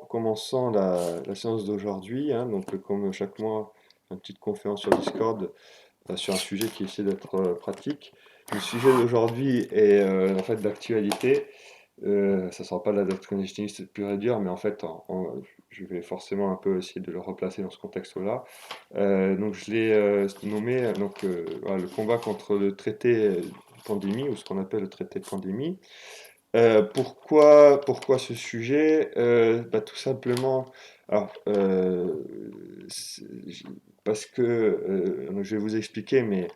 Commençant la séance d'aujourd'hui, hein, comme chaque mois, une petite conférence sur Discord sur un sujet qui essaie d'être pratique. Le sujet d'aujourd'hui est en fait d'actualité. Ça sera pas de la doctrine légitimiste pure et dure, mais en fait, je vais forcément un peu essayer de le replacer dans ce contexte-là. Donc je l'ai nommé voilà, le combat contre le traité de pandémie, ou ce qu'on appelle le traité de pandémie. Pourquoi ce sujet? Tout simplement, alors, c'est- j- parce que, je vais vous expliquer, mais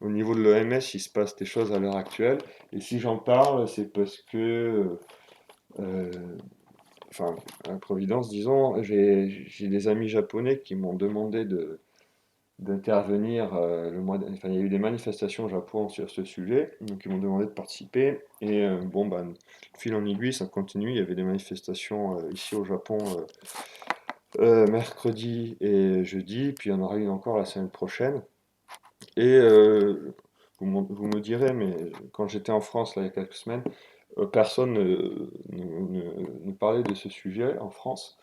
au niveau de l'OMS, il se passe des choses à l'heure actuelle. Et si j'en parle, c'est parce que, euh, enfin, à Providence, disons, j'ai des amis japonais qui m'ont demandé d'intervenir enfin, il y a eu des manifestations au Japon sur ce sujet, donc ils m'ont demandé de participer. Et fil en aiguille, ça continue. Il y avait des manifestations ici au Japon mercredi et jeudi, puis il y en aura une encore la semaine prochaine. Et vous me direz, mais quand j'étais en France là, il y a quelques semaines, personne ne parlait de ce sujet en France.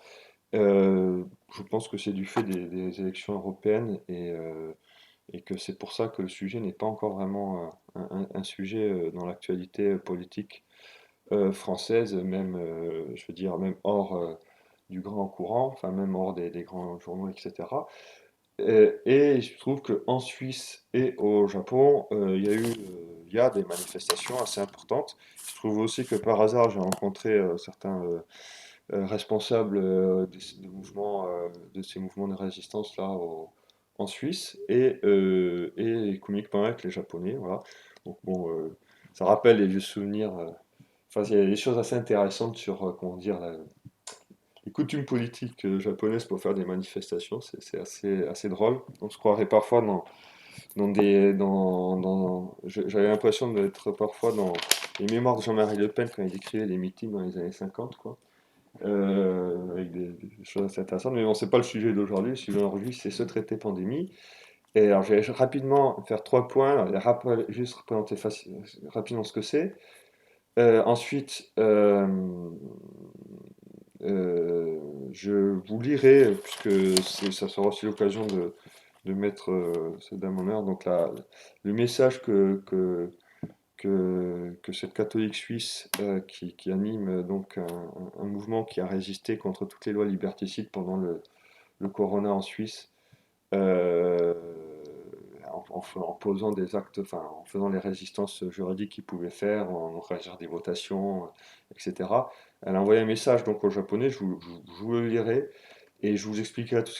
Je pense que c'est du fait des élections européennes et que c'est pour ça que le sujet n'est pas encore vraiment un sujet dans l'actualité politique française, même, je veux dire, même hors du grand courant, enfin même hors des grands journaux, etc. Et je trouve qu'en Suisse et au Japon, il y a des manifestations assez importantes. Je trouve aussi que par hasard, j'ai rencontré certains responsables des mouvements, de ces mouvements de résistance là en Suisse et comiquement avec les Japonais, voilà. Donc bon, ça rappelle les vieux souvenirs. Enfin, il y a des choses assez intéressantes sur comment dire les coutumes politiques japonaises pour faire des manifestations. C'est assez drôle. On se croirait parfois j'avais l'impression d'être parfois dans les mémoires de Jean-Marie Le Pen quand il décrivait les meetings dans les années 50, quoi. Avec des choses assez intéressantes. Mais bon, c'est pas le sujet d'aujourd'hui. Le sujet d'aujourd'hui, c'est ce traité pandémie. Et alors, je vais rapidement faire trois points. Alors, juste représenter rapidement ce que c'est. Ensuite, je vous lirai, puisque ça sera aussi l'occasion de mettre ça dans mon heure, le message que cette catholique suisse qui anime un mouvement qui a résisté contre toutes les lois liberticides pendant le corona en Suisse, euh, en posant des actes, enfin, en faisant les résistances juridiques qu'ils pouvaient faire, en organisant des votations, etc. Elle a envoyé un message donc aux Japonais, je vous le lirai, et je vous expliquerai un tout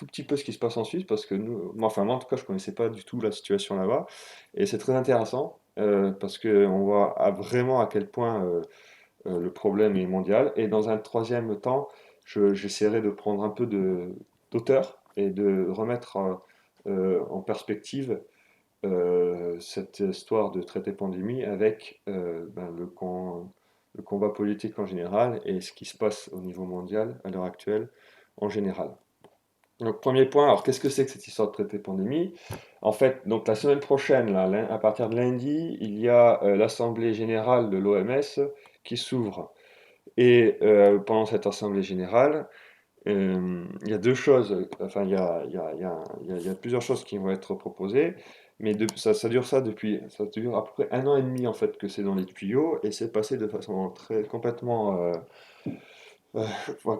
petit peu ce qui se passe en Suisse, parce que moi en tout cas, je connaissais pas du tout la situation là-bas, et c'est très intéressant, parce qu'on voit vraiment à quel point le problème est mondial. Et dans un troisième temps, j'essaierai de prendre un peu d'auteur et de remettre en perspective cette histoire de traité pandémie avec le combat politique en général et ce qui se passe au niveau mondial à l'heure actuelle en général. Donc, premier point, alors qu'est-ce que c'est que cette histoire de traité pandémie? En fait, donc la semaine prochaine, là, à partir de lundi, il y a l'Assemblée générale de l'OMS qui s'ouvre. Et pendant cette Assemblée générale, il y a deux choses, enfin il y a plusieurs choses qui vont être proposées, mais ça dure à peu près un an et demi en fait que c'est dans les tuyaux, et c'est passé de façon très complètement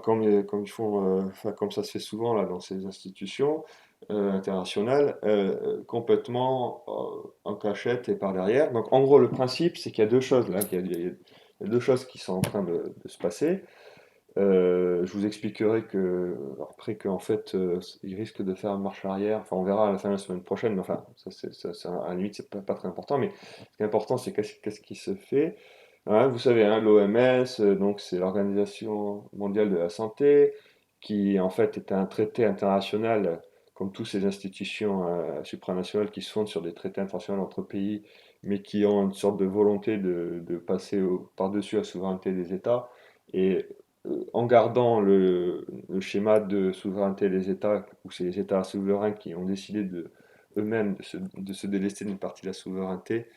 comme ils font, enfin, comme ça se fait souvent là dans ces institutions internationales, complètement en cachette et par derrière. Donc en gros, le principe, c'est qu'il y a deux choses là, il y a deux choses qui sont en train de se passer. Je vous expliquerai après qu'en fait, il risque de faire marche arrière. Enfin, on verra à la fin de la semaine prochaine, mais enfin, à la limite, c'est pas très important. Mais ce qui est important, c'est qu'est-ce qui se fait. Hein, vous savez, hein, l'OMS, donc c'est l'Organisation mondiale de la santé, qui en fait est un traité international, comme toutes ces institutions supranationales qui se fondent sur des traités internationaux entre pays, mais qui ont une sorte de volonté de passer par-dessus la souveraineté des États. Et en gardant le schéma de souveraineté des États, où c'est les États souverains qui ont décidé eux-mêmes de se délester d'une partie de la souveraineté,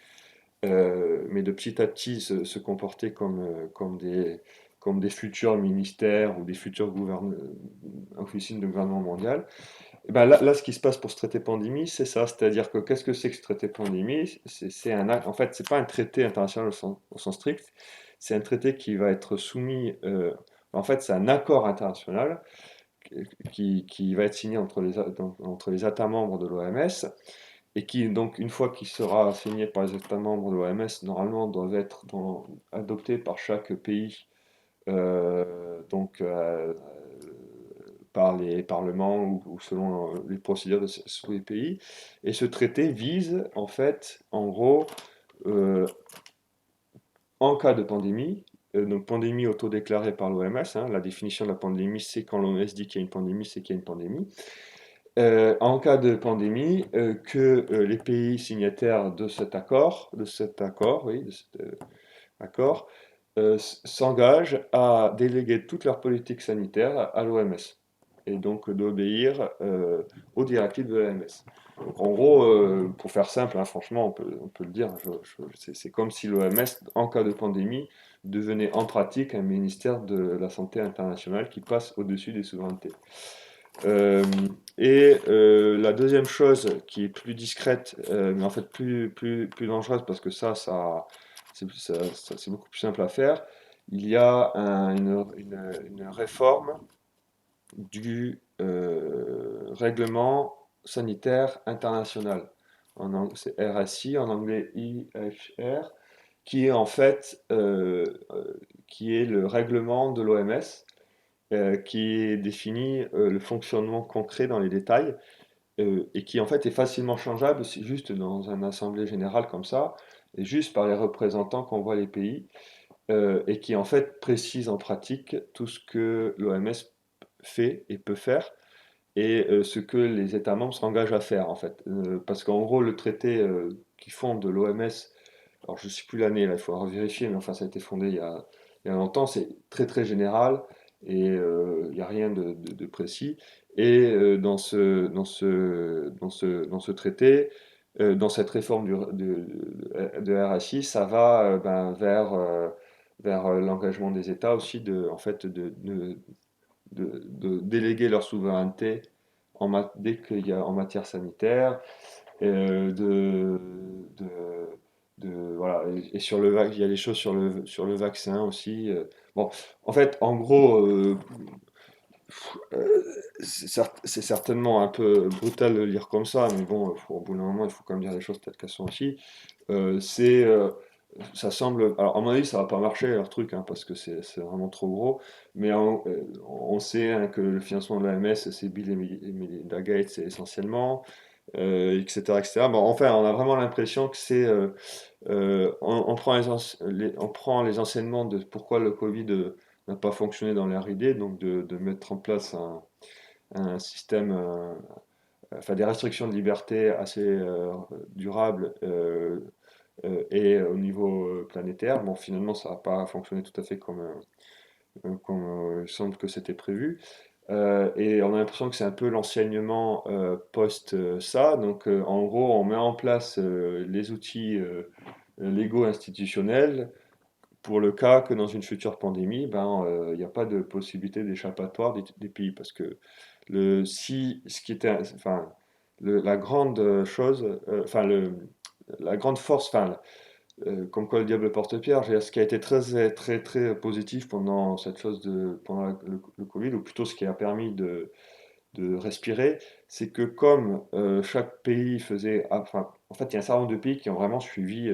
mais de petit à petit se comporter comme des futurs ministères ou des futures officines de gouvernement mondial. Et ben là, ce qui se passe pour ce traité pandémie, c'est ça. C'est-à-dire que qu'est-ce que c'est que ce traité pandémie? En fait, c'est pas un traité international au sens strict. C'est un traité qui va être soumis. En fait, c'est un accord international qui va être signé entre les États membres de l'OMS et qui, donc, une fois qu'il sera signé par les États membres de l'OMS, normalement doivent être adoptés par chaque pays, par les parlements ou selon les procédures sous les pays. Et ce traité vise, en fait, en gros, euh, en cas de pandémie, donc pandémie autodéclarée par l'OMS, hein, la définition de la pandémie, c'est quand l'OMS dit qu'il y a une pandémie, c'est qu'il y a une pandémie. En cas de pandémie, que les pays signataires de cet accord, oui, de cet accord, s'engagent à déléguer toute leur politique sanitaire à l'OMS et donc d'obéir aux directives de l'OMS. Donc en gros, pour faire simple, hein, franchement, on peut le dire, c'est comme si l'OMS, en cas de pandémie, devenait en pratique un ministère de la Santé internationale qui passe au-dessus des souverainetés. Euh, la deuxième chose qui est plus discrète, mais en fait plus dangereuse parce que c'est beaucoup plus simple à faire, il y a une réforme du règlement sanitaire international. C'est RSI, en anglais IHR, qui est en fait qui est le règlement de l'OMS qui définit le fonctionnement concret dans les détails et qui en fait est facilement changeable juste dans une assemblée générale comme ça, et juste par les représentants qu'envoient les pays, et qui en fait précise en pratique tout ce que l'OMS fait et peut faire, et ce que les États membres s'engagent à faire en fait. Parce qu'en gros, le traité qui fonde l'OMS, alors je ne sais plus l'année, là, il faudra vérifier, mais enfin ça a été fondé il y a longtemps, c'est très très général et il n'y a rien de précis. Et dans ce traité, dans cette réforme de RSI, ça va vers l'engagement des États aussi en fait, de déléguer leur souveraineté dès qu'il y a en matière sanitaire, de, de, voilà, et sur il y a des choses sur le vaccin aussi. Bon, en fait, en gros, c'est certainement un peu brutal de le lire comme ça, mais bon, au bout d'un moment, il faut quand même dire les choses telles qu'elles sont aussi. Euh, c'est, euh, Ça semble. Alors, à mon avis, ça va pas marcher leur truc, hein, parce que c'est vraiment trop gros. Mais on sait hein, que le financement de l'AMS, c'est Bill et Melinda Gates essentiellement, etc., etc. Bon, enfin, on a vraiment l'impression que on prend on prend les enseignements de pourquoi le Covid n'a pas fonctionné dans leur idée, donc de mettre en place un système, enfin des restrictions de liberté assez durables et au niveau planétaire. Bon, finalement, ça n'a pas fonctionné tout à fait comme il semble que c'était prévu. Et on a l'impression que c'est un peu l'enseignement post ça. Donc, en gros, on met en place les outils légaux institutionnels pour le cas que dans une future pandémie, ben, il n'y a pas de possibilité d'échappatoire des pays. Parce que ce qui était, enfin, la grande chose, la grande force, enfin, comme quoi le diable porte pierre, je veux dire, ce qui a été très positif pendant pendant le Covid, ou plutôt ce qui a permis de respirer, c'est que comme chaque pays enfin, en fait, il y a un certain nombre de pays qui ont vraiment suivi,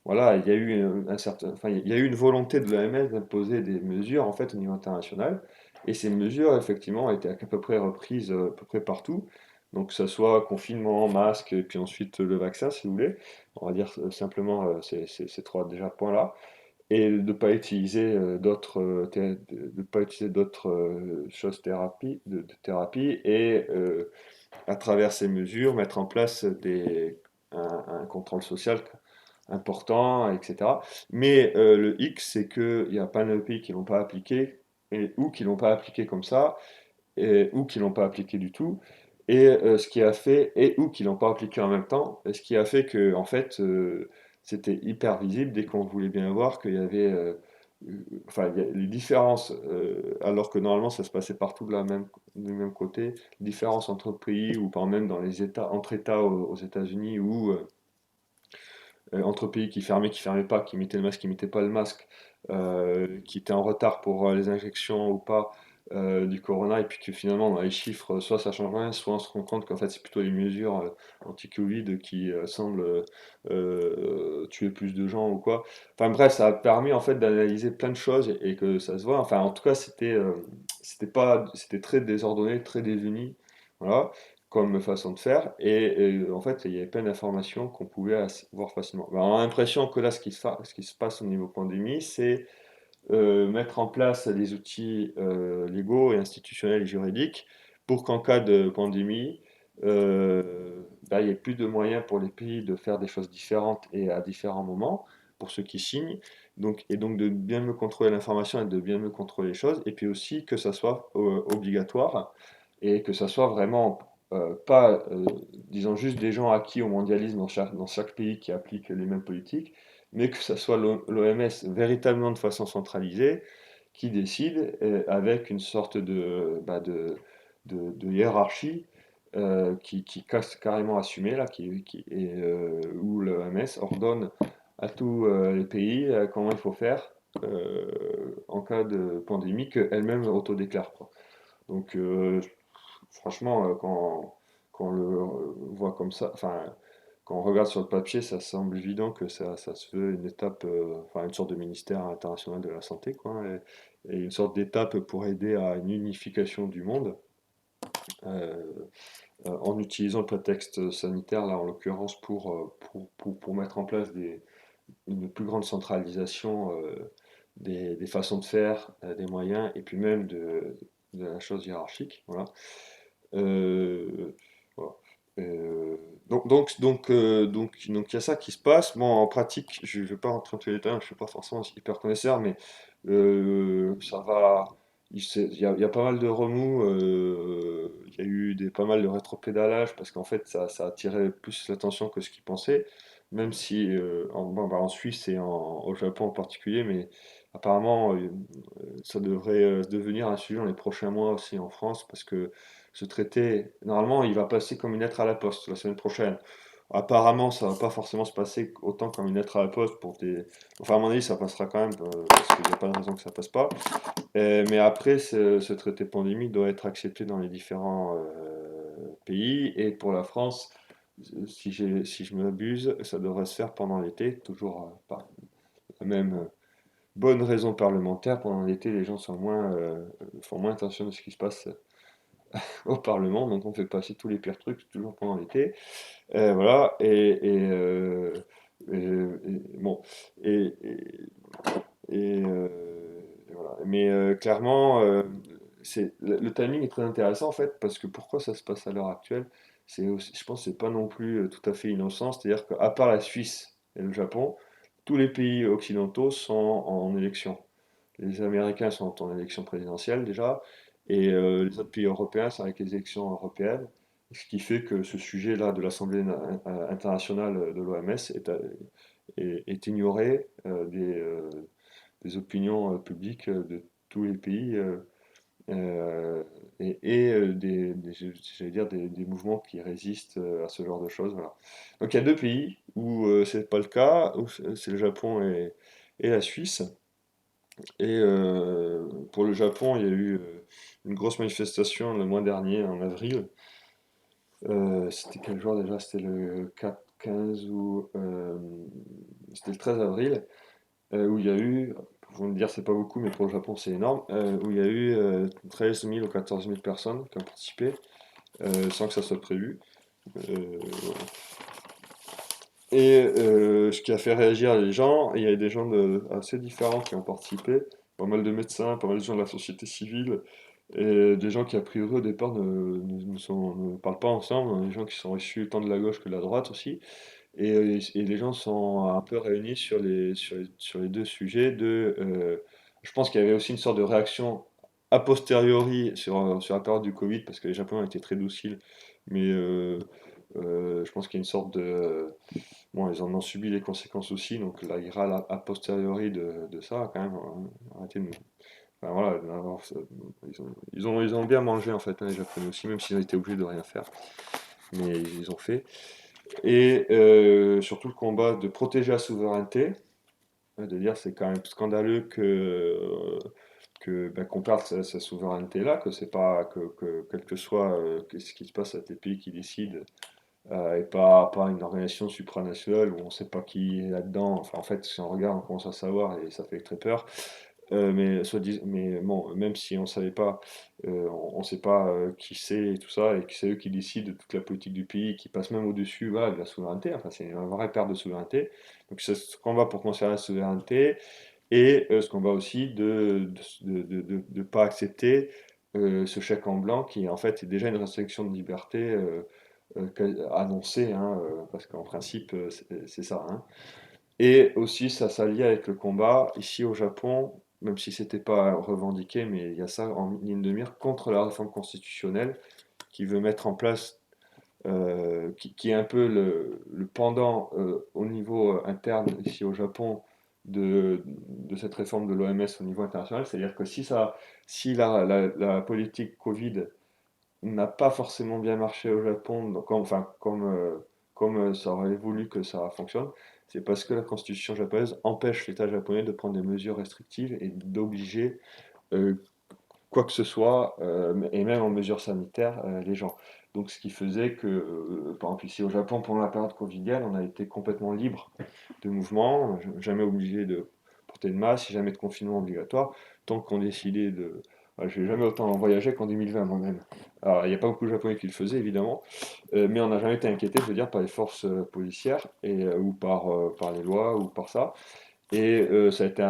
voilà, il y a eu enfin, il y a eu une volonté de l'OMS d'imposer des mesures en fait au niveau international, et ces mesures effectivement ont été à peu près reprises à peu près partout. Donc que ce soit confinement, masque, et puis ensuite le vaccin, si vous voulez. On va dire simplement ces trois déjà points-là, et de ne pas utiliser de pas utiliser d'autres choses de thérapie, et à travers ces mesures mettre en place un contrôle social important, etc. Mais le X, c'est qu'il y a pas mal de pays qui l'ont pas appliqué, ou qui l'ont pas appliqué comme ça, ou qui l'ont pas appliqué du tout, et ce qui a fait, et ou qui l'ont pas appliqué en même temps, et ce qui a fait que, en fait, c'était hyper visible dès qu'on voulait bien voir qu'il y avait, enfin, les différences, alors que normalement ça se passait partout du même côté, différences entre pays ou par même dans les États, entre États aux États-Unis ou entre pays qui fermaient pas, qui mettaient le masque, qui mettaient pas le masque, qui étaient en retard pour les injections ou pas du corona, et puis que finalement dans les chiffres, soit ça change rien, soit on se rend compte qu'en fait c'est plutôt les mesures anti-Covid qui semblent tuer plus de gens ou quoi. Enfin bref, ça a permis en fait d'analyser plein de choses et que ça se voit. Enfin en tout cas c'était pas, c'était très désordonné, très désuni. Voilà comme façon de faire. Et en fait, il y avait plein d'informations qu'on pouvait voir facilement. Ben, on a l'impression que là, ce qui se passe au niveau pandémie, c'est mettre en place des outils légaux et institutionnels et juridiques pour qu'en cas de pandémie, ben, il n'y ait plus de moyens pour les pays de faire des choses différentes et à différents moments pour ceux qui signent. Donc, et donc de bien mieux contrôler l'information et de bien mieux contrôler les choses. Et puis aussi que ça soit obligatoire et que ça soit vraiment pas, disons, juste des gens acquis au mondialisme dans chaque pays qui appliquent les mêmes politiques, mais que ça soit l'OMS véritablement de façon centralisée qui décide avec une sorte de hiérarchie qui casse carrément assumée, là, où l'OMS ordonne à tous les pays comment il faut faire en cas de pandémie qu'elle-même autodéclare, quoi. Donc, franchement, quand on le voit comme ça, enfin, quand on regarde sur le papier, ça semble évident que ça se veut une étape, enfin, une sorte de ministère international de la santé, quoi, et une sorte d'étape pour aider à une unification du monde, euh, en utilisant le prétexte sanitaire, là, en l'occurrence, pour mettre en place une plus grande centralisation des façons de faire, des moyens, et puis même de la chose hiérarchique, voilà. Euh, voilà. Donc il y a ça qui se passe. Bon, en pratique, je ne vais pas rentrer dans tous les détails, je ne suis pas forcément hyper connaisseur, mais ça va. Il y a pas mal de remous, il y a eu pas mal de rétropédalage parce qu'en fait ça attirait plus l'attention que ce qu'ils pensaient, même si en Suisse et au Japon en particulier, mais apparemment ça devrait devenir un sujet dans les prochains mois aussi en France parce que ce traité, normalement, il va passer comme une lettre à la poste la semaine prochaine. Apparemment, ça va pas forcément se passer autant comme une lettre à la poste pour des. Enfin, à mon avis, ça passera quand même, parce qu'il n'y a pas de raison que ça passe pas. Mais après, ce traité pandémique doit être accepté dans les différents pays. Et pour la France, si je m'abuse, ça devrait se faire pendant l'été, toujours par la même bonne raison parlementaire. Pendant l'été, les gens font moins attention à ce qui se passe au Parlement, donc on fait passer tous les pires trucs toujours pendant l'été. Voilà, bon, et, et- et voilà. Mais clairement, le timing est très intéressant en fait, parce que pourquoi ça se passe à l'heure actuelle, je pense que c'est pas non plus tout à fait innocent, c'est-à-dire qu'à part la Suisse et le Japon, tous les pays occidentaux sont en élection. Les Américains sont en élection présidentielle déjà, et les autres pays européens sont avec les élections européennes, ce qui fait que ce sujet-là de l'Assemblée internationale de l'OMS est ignoré des opinions publiques de tous les pays euh, j'allais dire des mouvements qui résistent à ce genre de choses. Voilà. Donc il y a deux pays où c'est pas le cas, où c'est le Japon et la Suisse. Et pour le Japon, il y a eu une grosse manifestation le mois dernier, en avril. C'était quel jour déjà? C'était le 4, 15 ou... c'était le 13 avril, où il y a eu, vous me dire c'est pas beaucoup, mais pour le Japon c'est énorme, où il y a eu 13 000 ou 14 000 personnes qui ont participé, sans que ça soit prévu. Euh, ce qui a fait réagir les gens, il y a des gens assez différents qui ont participé, pas mal de médecins, pas mal de gens de la société civile, et des gens qui a priori au départ ne parlent pas ensemble, des gens qui sont issus tant de la gauche que de la droite aussi, et les gens sont un peu réunis sur les deux sujets. Je pense qu'il y avait aussi une sorte de réaction a posteriori sur la période du Covid, parce que les Japonais étaient très dociles, mais Je pense qu'il y a une sorte de... Bon, ils en ont subi les conséquences aussi, donc là, il râle a posteriori de ça, quand même. Arrêtez de nous... Enfin, voilà, ils ont bien mangé, en fait, hein, les Japonais aussi, même s'ils ont été obligés de rien faire. Mais ils ont fait. Et surtout le combat de protéger la souveraineté, de dire c'est quand même scandaleux qu'on perde sa souveraineté-là, que c'est pas que quel que soit ce qui se passe à tes pays qui décident, et pas une organisation supranationale où on ne sait pas qui est là-dedans. Enfin, en fait, si on regarde, on commence à savoir et ça fait très peur. Mais bon, même si on ne savait pas, on ne sait pas qui c'est et tout ça, et que c'est eux qui décident de toute la politique du pays, qui passent même au-dessus, voilà, de la souveraineté. Enfin, c'est un vrai perte de souveraineté. Donc, c'est ce combat pour conserver la souveraineté et ce combat aussi de pas accepter ce chèque en blanc qui, en fait, est déjà une restriction de liberté annoncée, hein, parce qu'en principe, c'est ça, hein. Et aussi, ça s'allie avec le combat ici au Japon, même si c'était pas revendiqué, mais il y a ça en ligne de mire contre la réforme constitutionnelle qui veut mettre en place, qui est un peu le pendant au niveau interne ici au Japon de cette réforme de l'OMS au niveau international. C'est-à-dire que si la politique Covid n'a pas forcément bien marché au Japon, donc, enfin, comme ça aurait voulu que ça fonctionne, c'est parce que la constitution japonaise empêche l'État japonais de prendre des mesures restrictives et d'obliger euh, quoi que ce soit, et même en mesures sanitaires, les gens. Donc ce qui faisait que, par exemple ici au Japon, pendant la période covidienne, on a été complètement libre de mouvement, jamais obligé de porter de masque, jamais de confinement obligatoire, tant qu'on décidait de... Voilà, je n'ai jamais autant voyagé qu'en 2020 moi-même. Alors il n'y a pas beaucoup de Japonais qui le faisaient évidemment, mais on n'a jamais été inquiété, je veux dire, par les forces policières, ou par les lois, ou par ça. Et ça a été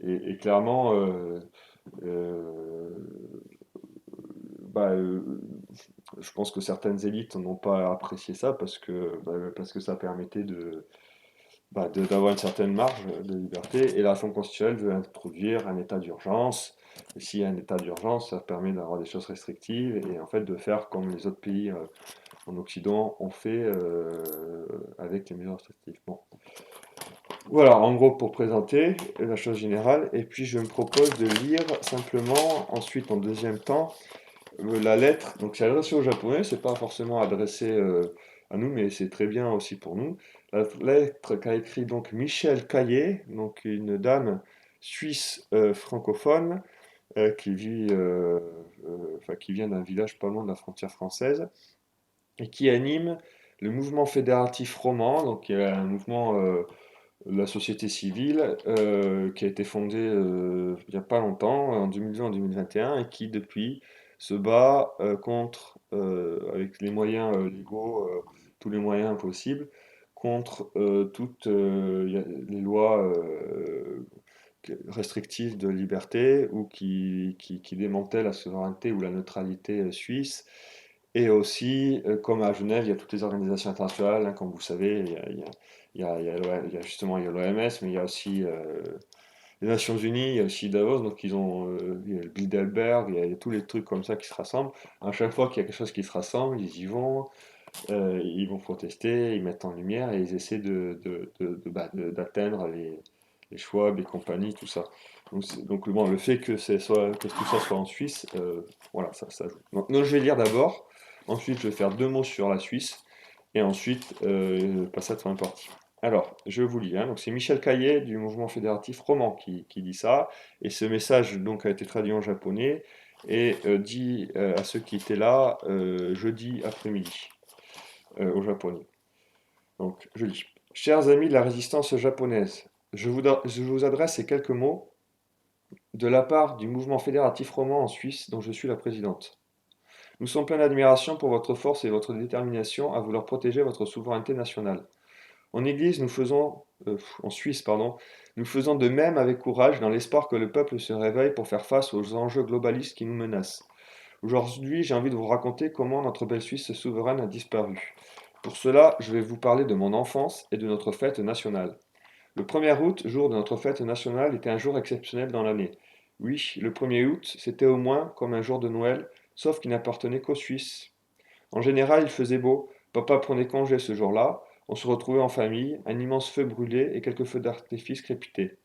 et clairement, euh, bah, je pense que certaines élites n'ont pas apprécié ça parce que ça permettait d'avoir une certaine marge de liberté. Et la réforme constitutionnelle veut introduire un état d'urgence. Et s'il y a un état d'urgence, ça permet d'avoir des choses restrictives et en fait de faire comme les autres pays en Occident ont fait avec les mesures restrictives. Bon. Voilà, en gros pour présenter la chose générale. Et puis je me propose de lire simplement ensuite en deuxième temps la lettre, donc c'est adressé aux Japonais, c'est pas forcément adressé à nous, mais c'est très bien aussi pour nous. La lettre qu'a écrit donc Michel Caillé, donc une dame suisse francophone enfin, qui vient d'un village pas loin de la frontière française et qui anime le mouvement fédératif roman, donc qui est un mouvement de la société civile qui a été fondé il n'y a pas longtemps, en 2020 en 2021, et qui depuis se bat contre, avec les moyens légaux, tous les moyens possibles, contre toutes les lois restrictives de liberté ou qui démantèlent la souveraineté ou la neutralité suisse. Et aussi, comme à Genève, il y a toutes les organisations internationales, hein, comme vous savez, il y a justement il y a l'OMS, mais il y a aussi les Nations Unies, il y a aussi Davos, donc il y a le Bilderberg, il y a tous les trucs comme ça qui se rassemblent. À chaque fois qu'il y a quelque chose qui se rassemble, ils vont protester, ils mettent en lumière et ils essaient d'atteindre les Schwab, les compagnies, tout ça. Donc bon, le fait que tout ça soit en Suisse, voilà, ça joue. Donc, je vais lire d'abord, ensuite je vais faire deux mots sur la Suisse, et ensuite passer à la troisième partie. Alors, je vous lis, hein. Donc c'est Michel Caillé du mouvement fédératif roman qui dit ça, et ce message donc a été traduit en japonais et dit à ceux qui étaient là jeudi après-midi au japonais. Donc je lis. Chers amis de la résistance japonaise, je vous adresse ces quelques mots de la part du mouvement fédératif roman en Suisse dont je suis la présidente. Nous sommes pleins d'admiration pour votre force et votre détermination à vouloir protéger votre souveraineté nationale. En Église, en Suisse, pardon, nous faisons de même avec courage dans l'espoir que le peuple se réveille pour faire face aux enjeux globalistes qui nous menacent. Aujourd'hui, j'ai envie de vous raconter comment notre belle Suisse souveraine a disparu. Pour cela, je vais vous parler de mon enfance et de notre fête nationale. Le 1er août, jour de notre fête nationale, était un jour exceptionnel dans l'année. Oui, le 1er août, c'était au moins comme un jour de Noël, sauf qu'il n'appartenait qu'aux Suisses. En général, il faisait beau, Papa prenait congé ce jour-là, on se retrouvait en famille, un immense feu brûlait et quelques feux d'artifice crépitaient.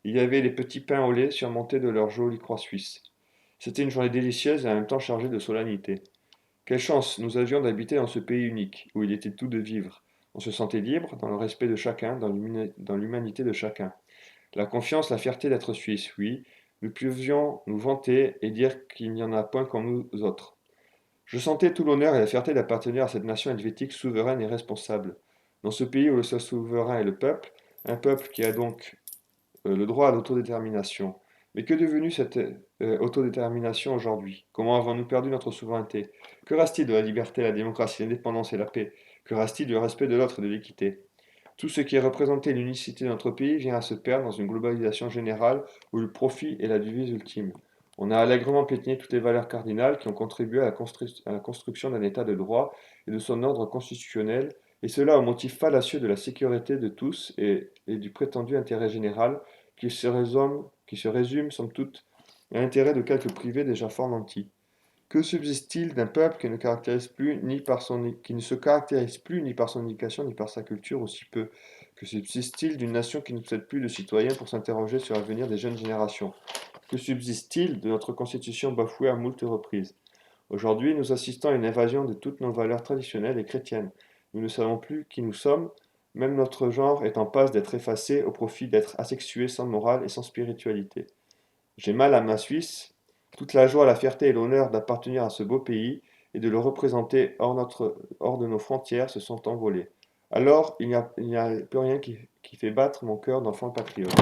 Il y avait les petits pains au lait surmontés de leur jolie croix suisse. C'était une journée délicieuse et en même temps chargée de solennité. Quelle chance nous avions d'habiter dans ce pays unique, où il était tout de vivre. On se sentait libre, dans le respect de chacun, dans l'humanité de chacun. La confiance, la fierté d'être suisse, oui. Nous pouvions nous vanter et dire qu'il n'y en a point comme nous autres. Je sentais tout l'honneur et la fierté d'appartenir à cette nation helvétique souveraine et responsable. Dans ce pays où le seul souverain est le peuple, un peuple qui a donc le droit à l'autodétermination. Mais que est devenue cette autodétermination aujourd'hui? Comment avons-nous perdu notre souveraineté? Que reste-t-il de la liberté, la démocratie, l'indépendance et la paix? Que reste-t-il du respect de l'autre et de l'équité? Tout ce qui est représenté l'unicité de notre pays vient à se perdre dans une globalisation générale où le profit est la devise ultime. On a allègrement piétiné toutes les valeurs cardinales qui ont contribué à la construction d'un État de droit et de son ordre constitutionnel, et cela au motif fallacieux de la sécurité de tous et du prétendu intérêt général qui se résume, somme toute, à l'intérêt de quelques privés déjà fort nantis. Que subsiste-t-il d'un peuple qui ne se caractérise plus ni par son éducation ni par sa culture aussi peu? Que subsiste-t-il d'une nation qui ne possède plus de citoyens pour s'interroger sur l'avenir des jeunes générations? Que subsiste-t-il de notre constitution bafouée à moult reprises? Aujourd'hui, nous assistons à une invasion de toutes nos valeurs traditionnelles et chrétiennes. Nous ne savons plus qui nous sommes, même notre genre est en passe d'être effacé au profit d'être asexué sans morale et sans spiritualité. J'ai mal à ma Suisse, toute la joie, la fierté et l'honneur d'appartenir à ce beau pays et de le représenter hors de nos frontières se sont envolés. Alors, il n'y a plus rien qui fait battre mon cœur d'enfant patriote.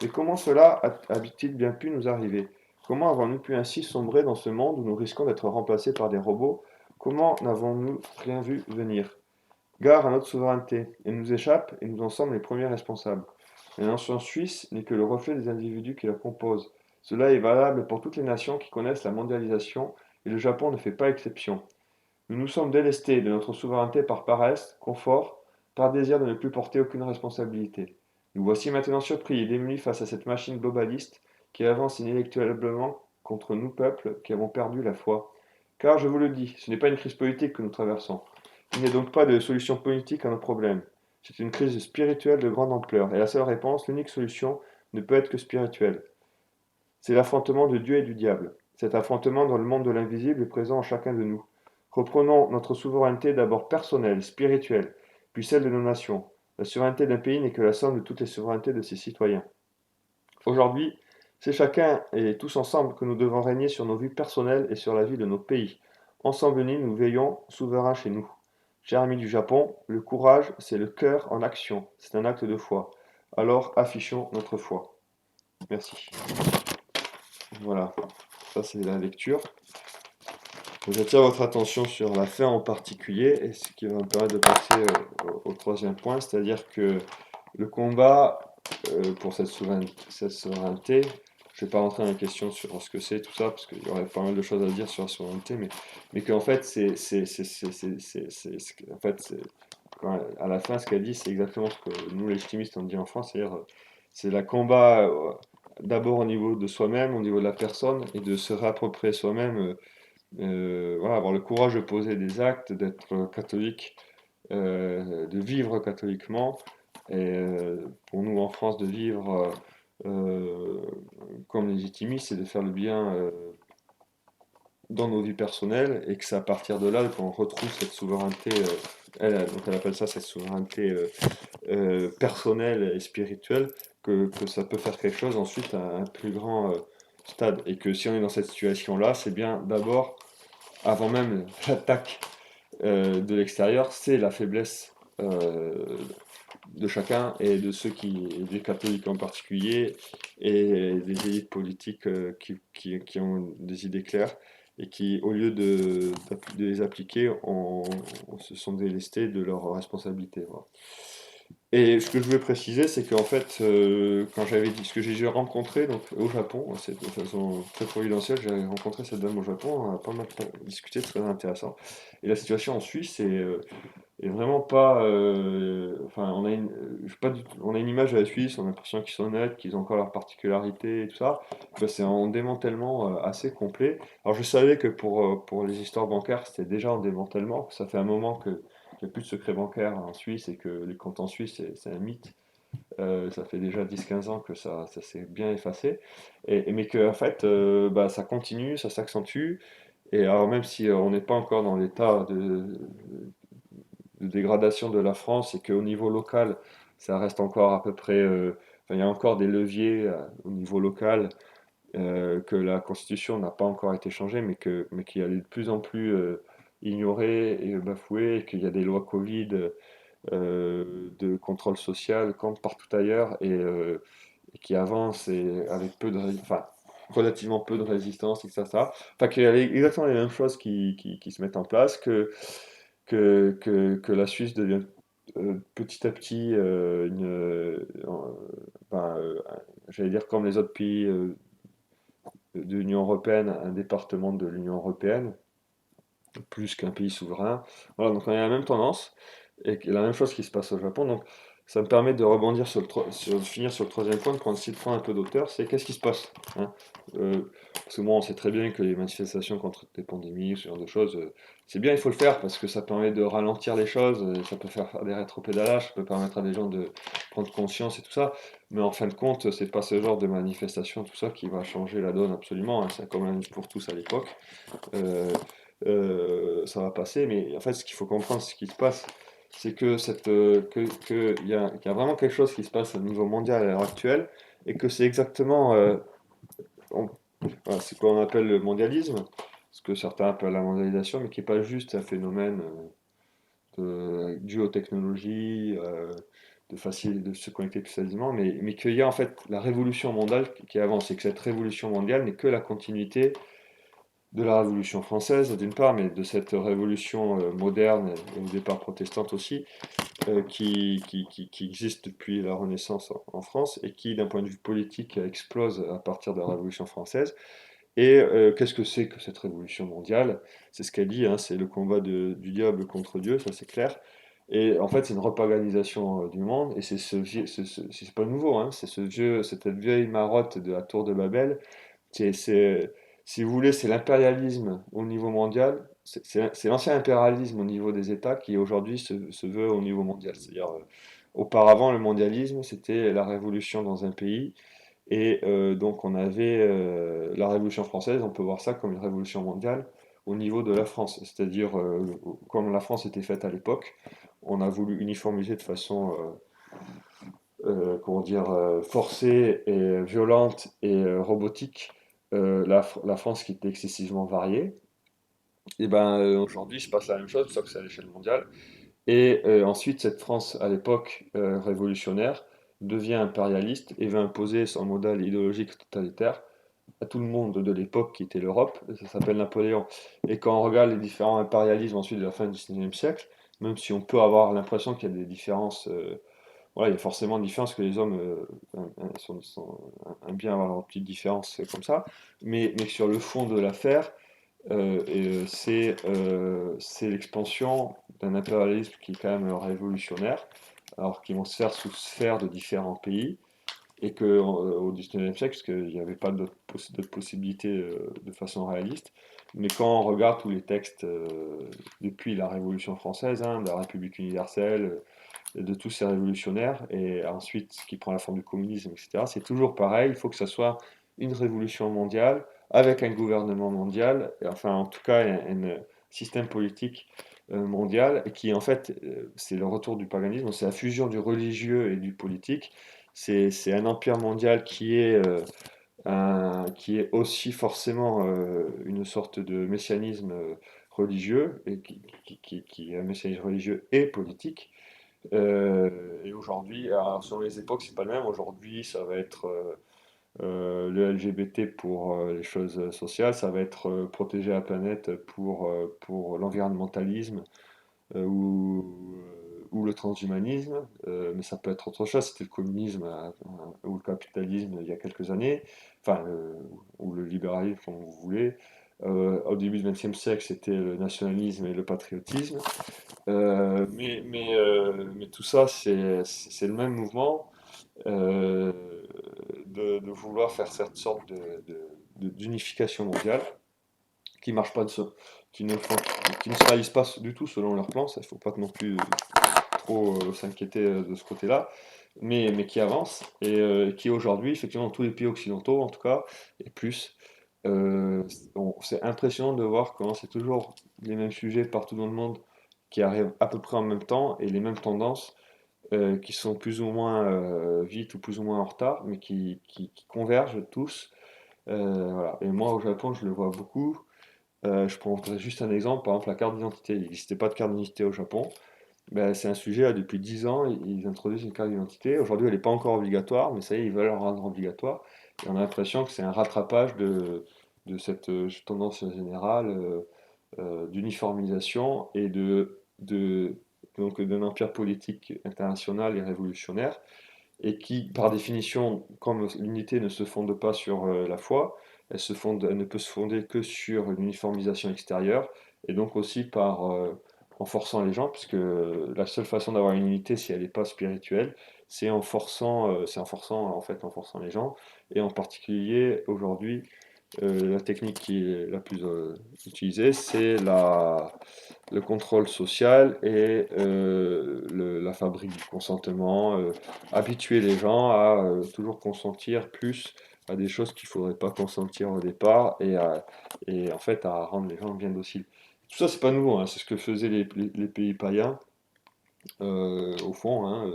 Mais comment cela a-t-il bien pu nous arriver? Comment avons-nous pu ainsi sombrer dans ce monde où nous risquons d'être remplacés par des robots? Comment n'avons-nous rien vu venir? Gare à notre souveraineté, elle nous échappe et nous en sommes les premiers responsables. La nation suisse n'est que le reflet des individus qui la composent. Cela est valable pour toutes les nations qui connaissent la mondialisation et le Japon ne fait pas exception. Nous nous sommes délestés de notre souveraineté par paresse, confort, par désir de ne plus porter aucune responsabilité. Nous voici maintenant surpris et démunis face à cette machine globaliste qui avance inéluctablement contre nous peuples qui avons perdu la foi. Car je vous le dis, ce n'est pas une crise politique que nous traversons. Il n'y a donc pas de solution politique à nos problèmes. C'est une crise spirituelle de grande ampleur, et la seule réponse, l'unique solution, ne peut être que spirituelle. C'est l'affrontement de Dieu et du diable. Cet affrontement dans le monde de l'invisible est présent en chacun de nous. Reprenons notre souveraineté d'abord personnelle, spirituelle, puis celle de nos nations. La souveraineté d'un pays n'est que la somme de toutes les souverainetés de ses citoyens. Aujourd'hui, c'est chacun et tous ensemble que nous devons régner sur nos vies personnelles et sur la vie de nos pays. Ensemble unis, nous veillons souverains chez nous. Cher ami du Japon, le courage, c'est le cœur en action. C'est un acte de foi. Alors affichons notre foi. Merci. Voilà, ça c'est la lecture. J'attire votre attention sur la fin en particulier, et ce qui va me permettre de passer au troisième point, c'est-à-dire que le combat pour cette souveraineté, je ne vais pas rentrer dans la question sur ce que c'est, tout ça, parce qu'il y aurait pas mal de choses à dire sur la souveraineté, mais qu'en fait, en fait, à la fin, ce qu'elle dit, c'est exactement ce que nous, les légitimistes, on dit en France, c'est-à-dire, c'est le combat d'abord au niveau de soi-même, au niveau de la personne, et de se réapproprier soi-même, voilà, avoir le courage de poser des actes, d'être catholique, de vivre catholiquement, et pour nous en France, de vivre comme légitimistes, c'est de faire le bien dans nos vies personnelles, et que c'est à partir de là qu'on retrouve cette souveraineté, donc elle appelle ça cette souveraineté personnelle et spirituelle, que ça peut faire quelque chose ensuite à un plus grand stade. Et que si on est dans cette situation-là, c'est bien d'abord, avant même l'attaque de l'extérieur, c'est la faiblesse de chacun et de ceux des catholiques en particulier, et des élites politiques qui ont des idées claires et qui, au lieu de les appliquer, se sont délestés de leurs responsabilités. Voilà. Et ce que je voulais préciser, c'est qu'en fait, quand j'avais dit ce que j'ai rencontré donc au Japon, c'est de façon très providentielle, j'ai rencontré cette dame au Japon, on a pas mal discuté, très intéressant. Et la situation en Suisse est vraiment pas, enfin, pas du tout, on a une image de la Suisse, on a l'impression qu'ils sont honnêtes, qu'ils ont encore leurs particularités et tout ça. Ben, c'est un démantèlement assez complet. Alors je savais que pour les histoires bancaires, c'était déjà un démantèlement. Ça fait un moment qu'il n'y a plus de secret bancaire en Suisse et que les comptes en Suisse, c'est un mythe. Ça fait déjà 10-15 ans que ça s'est bien effacé. Mais que, en fait, bah, ça continue, ça s'accentue. Et alors même si on n'est pas encore dans l'état de dégradation de la France et qu'au niveau local, ça reste encore à peu près, enfin, il y a encore des leviers au niveau local, que la Constitution n'a pas encore été changée, mais qui est de plus en plus ignorée et bafouée, et qu'il y a des lois Covid, de contrôle social comme partout ailleurs, et qui avancent et avec enfin, relativement peu de résistance, et ça. Enfin, qu'il y a exactement les mêmes choses qui se mettent en place, que la Suisse devient petit à petit ben, j'allais dire comme les autres pays de l'Union européenne, un département de l'Union européenne, plus qu'un pays souverain. Voilà, donc on a la même tendance et la même chose qui se passe au Japon. Donc ça me permet de rebondir finir sur le troisième point, essayer de prendre un peu d'auteur, c'est qu'est-ce qui se passe, hein. Parce que bon, on sait très bien que les manifestations contre des pandémies, ce genre de choses, c'est bien, il faut le faire parce que ça permet de ralentir les choses, ça peut faire des rétropédalages, ça peut permettre à des gens de prendre conscience et tout ça. Mais en fin de compte, c'est pas ce genre de manifestation, tout ça, qui va changer la donne absolument, hein. C'est comme un livre pour tous à l'époque. Euh, ça va passer, mais en fait, ce qu'il faut comprendre, ce qui se passe, c'est que il y a vraiment quelque chose qui se passe au niveau mondial à l'heure actuelle, et que c'est exactement, on- voilà, c'est quoi on appelle le mondialisme, ce que certains appellent la mondialisation, mais qui n'est pas juste un phénomène dû aux technologies, de se connecter plus facilement, mais qu'il y a en fait la révolution mondiale qui avance, et que cette révolution mondiale n'est que la continuité de la Révolution française, d'une part, mais de cette révolution moderne et au départ protestante aussi, qui existe depuis la Renaissance en France et qui, d'un point de vue politique, explose à partir de la Révolution française. Et qu'est-ce que c'est que cette révolution mondiale? C'est ce qu'elle dit, hein, c'est le combat du diable contre Dieu, ça c'est clair. Et en fait, c'est une repaganisation du monde, et c'est pas nouveau, hein, cette vieille marotte de la tour de Babel. Si vous voulez, c'est l'impérialisme au niveau mondial, c'est l'ancien impérialisme au niveau des États qui aujourd'hui se veut au niveau mondial. C'est-à-dire, auparavant, le mondialisme, c'était la révolution dans un pays, et donc on avait la Révolution française, on peut voir ça comme une révolution mondiale au niveau de la France. C'est-à-dire, comme la France était faite à l'époque, on a voulu uniformiser de façon comment dire, forcée et violente et robotique, la France qui était excessivement variée. Et ben aujourd'hui, il se passe la même chose, sauf que c'est à l'échelle mondiale. Et ensuite, cette France, à l'époque révolutionnaire, devient impérialiste et va imposer son modèle idéologique totalitaire à tout le monde de l'époque qui était l'Europe. Ça s'appelle Napoléon. Et quand on regarde les différents impérialismes ensuite de la fin du 19e siècle, même si on peut avoir l'impression qu'il y a des différences, voilà, il y a forcément une différence, que les hommes aiment bien avoir leurs petites différences comme ça, mais sur le fond de l'affaire, c'est l'expansion d'un impérialisme qui est quand même révolutionnaire, alors qu'ils vont se faire sous sphère de différents pays, et qu'au XIXe siècle, parce qu'il n'y avait pas d'autres possibilités de façon réaliste, mais quand on regarde tous les textes depuis la Révolution française, hein, de la République universelle, de tous ces révolutionnaires, et ensuite qui prend la forme du communisme, etc. C'est toujours pareil, il faut que ça soit une révolution mondiale, avec un gouvernement mondial, enfin en tout cas un système politique mondial, et qui en fait, c'est le retour du paganisme, c'est la fusion du religieux et du politique, c'est un empire mondial qui est aussi forcément une sorte de messianisme religieux, et qui est un messianisme religieux et politique, et aujourd'hui, alors selon les époques, c'est pas le même. Aujourd'hui, ça va être le LGBT pour les choses sociales, ça va être protéger la planète pour l'environnementalisme, ou le transhumanisme, mais ça peut être autre chose, c'était le communisme ou le capitalisme il y a quelques années, enfin, ou le libéralisme, comme vous voulez. Au début du XXe siècle, c'était le nationalisme et le patriotisme. Mais tout ça, c'est le même mouvement euh, de vouloir faire cette sorte d'unification mondiale qui marche pas qui ne font- qui ne se réalise pas du tout selon leur plan. Ça, il faut pas non plus trop s'inquiéter de ce côté-là, mais qui avance et qui aujourd'hui, effectivement, dans tous les pays occidentaux, en tout cas, et plus, c'est impressionnant de voir comment c'est toujours les mêmes sujets partout dans le monde qui arrivent à peu près en même temps et les mêmes tendances qui sont plus ou moins vite ou plus ou moins en retard, mais qui convergent tous. Voilà. Et moi, au Japon, je le vois beaucoup. Je prendrai juste un exemple, par exemple la carte d'identité. Il n'existait pas de carte d'identité au Japon. Ben, c'est un sujet, là, depuis 10 ans, ils introduisent une carte d'identité. Aujourd'hui, elle n'est pas encore obligatoire, mais ça y est, ils veulent la rendre obligatoire. Et on a l'impression que c'est un rattrapage de cette tendance générale d'uniformisation et donc d'un empire politique international et révolutionnaire, et qui, par définition, comme l'unité ne se fonde pas sur la foi, elle ne peut se fonder que sur une uniformisation extérieure, et donc aussi en forçant les gens, puisque la seule façon d'avoir une unité, si elle n'est pas spirituelle, en forçant les gens, et en particulier aujourd'hui, la technique qui est la plus utilisée, c'est le contrôle social et la fabrique du consentement, habituer les gens à toujours consentir plus à des choses qu'il ne faudrait pas consentir au départ et en fait à rendre les gens bien dociles. Tout ça, c'est pas nouveau, hein, c'est ce que faisaient les pays païens, au fond, hein,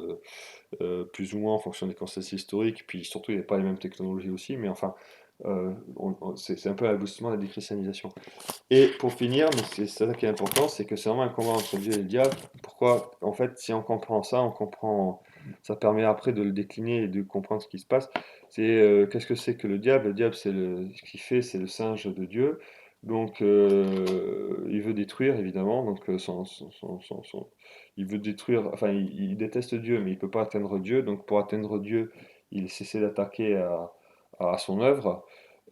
plus ou moins en fonction des contextes historiques, puis surtout il n'y avait pas les mêmes technologies aussi, mais enfin, c'est un peu l'aboutissement de la déchristianisation. Et pour finir, mais c'est ça qui est important, c'est que c'est vraiment un combat entre Dieu et le diable. Pourquoi? En fait, si on comprend ça, ça permet après de le décliner et de comprendre ce qui se passe. Qu'est-ce que c'est que le diable? Le diable, ce qu'il fait, c'est le singe de Dieu. Donc, il veut détruire, évidemment. Donc, il veut détruire, enfin, il déteste Dieu, mais il peut pas atteindre Dieu. Donc, pour atteindre Dieu, il s'essaie d'attaquer à son œuvre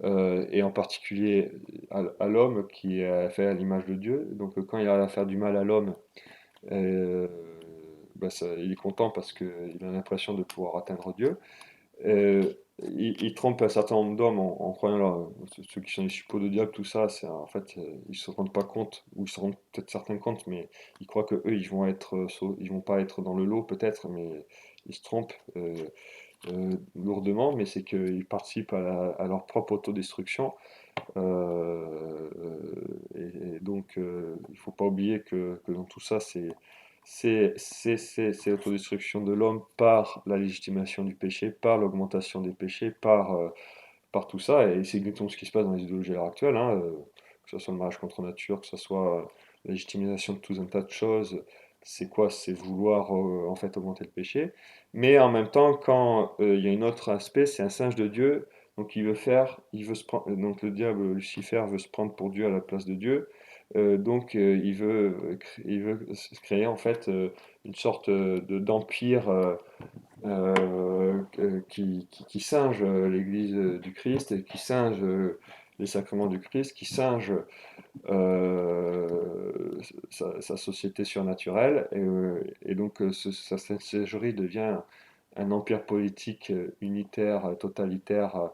et en particulier à l'homme qui est fait à l'image de Dieu. Donc quand il arrive à faire du mal à l'homme, euh, il est content parce qu'il a l'impression de pouvoir atteindre Dieu. Euh, il trompe un certain nombre d'hommes en croyant ceux qui sont les suppôts de diable, tout ça, en fait, ils se rendent pas compte, ou ils se rendent peut-être certains compte, mais ils croient que eux, ils vont pas être dans le lot peut-être, mais ils se trompent. Lourdement, mais c'est qu'ils participent à leur propre autodestruction. Et donc, il ne faut pas oublier que dans tout ça, c'est l'autodestruction de l'homme par la légitimation du péché, par l'augmentation des péchés, par tout ça. Et c'est exactement ce qui se passe dans les idéologies à l'heure actuelle, hein, que ce soit le mariage contre nature, que ce soit la légitimisation de tout un tas de choses. C'est quoi? C'est vouloir en fait augmenter le péché. Mais en même temps, quand il y a un autre aspect, c'est un singe de Dieu. Donc donc le diable, Lucifer, veut se prendre pour Dieu à la place de Dieu. Donc il veut se créer en fait une sorte d'empire qui singe l'Église du Christ et qui singe les sacrements du Christ, qui singe sa société surnaturelle. Et donc sa singerie devient un empire politique unitaire, totalitaire,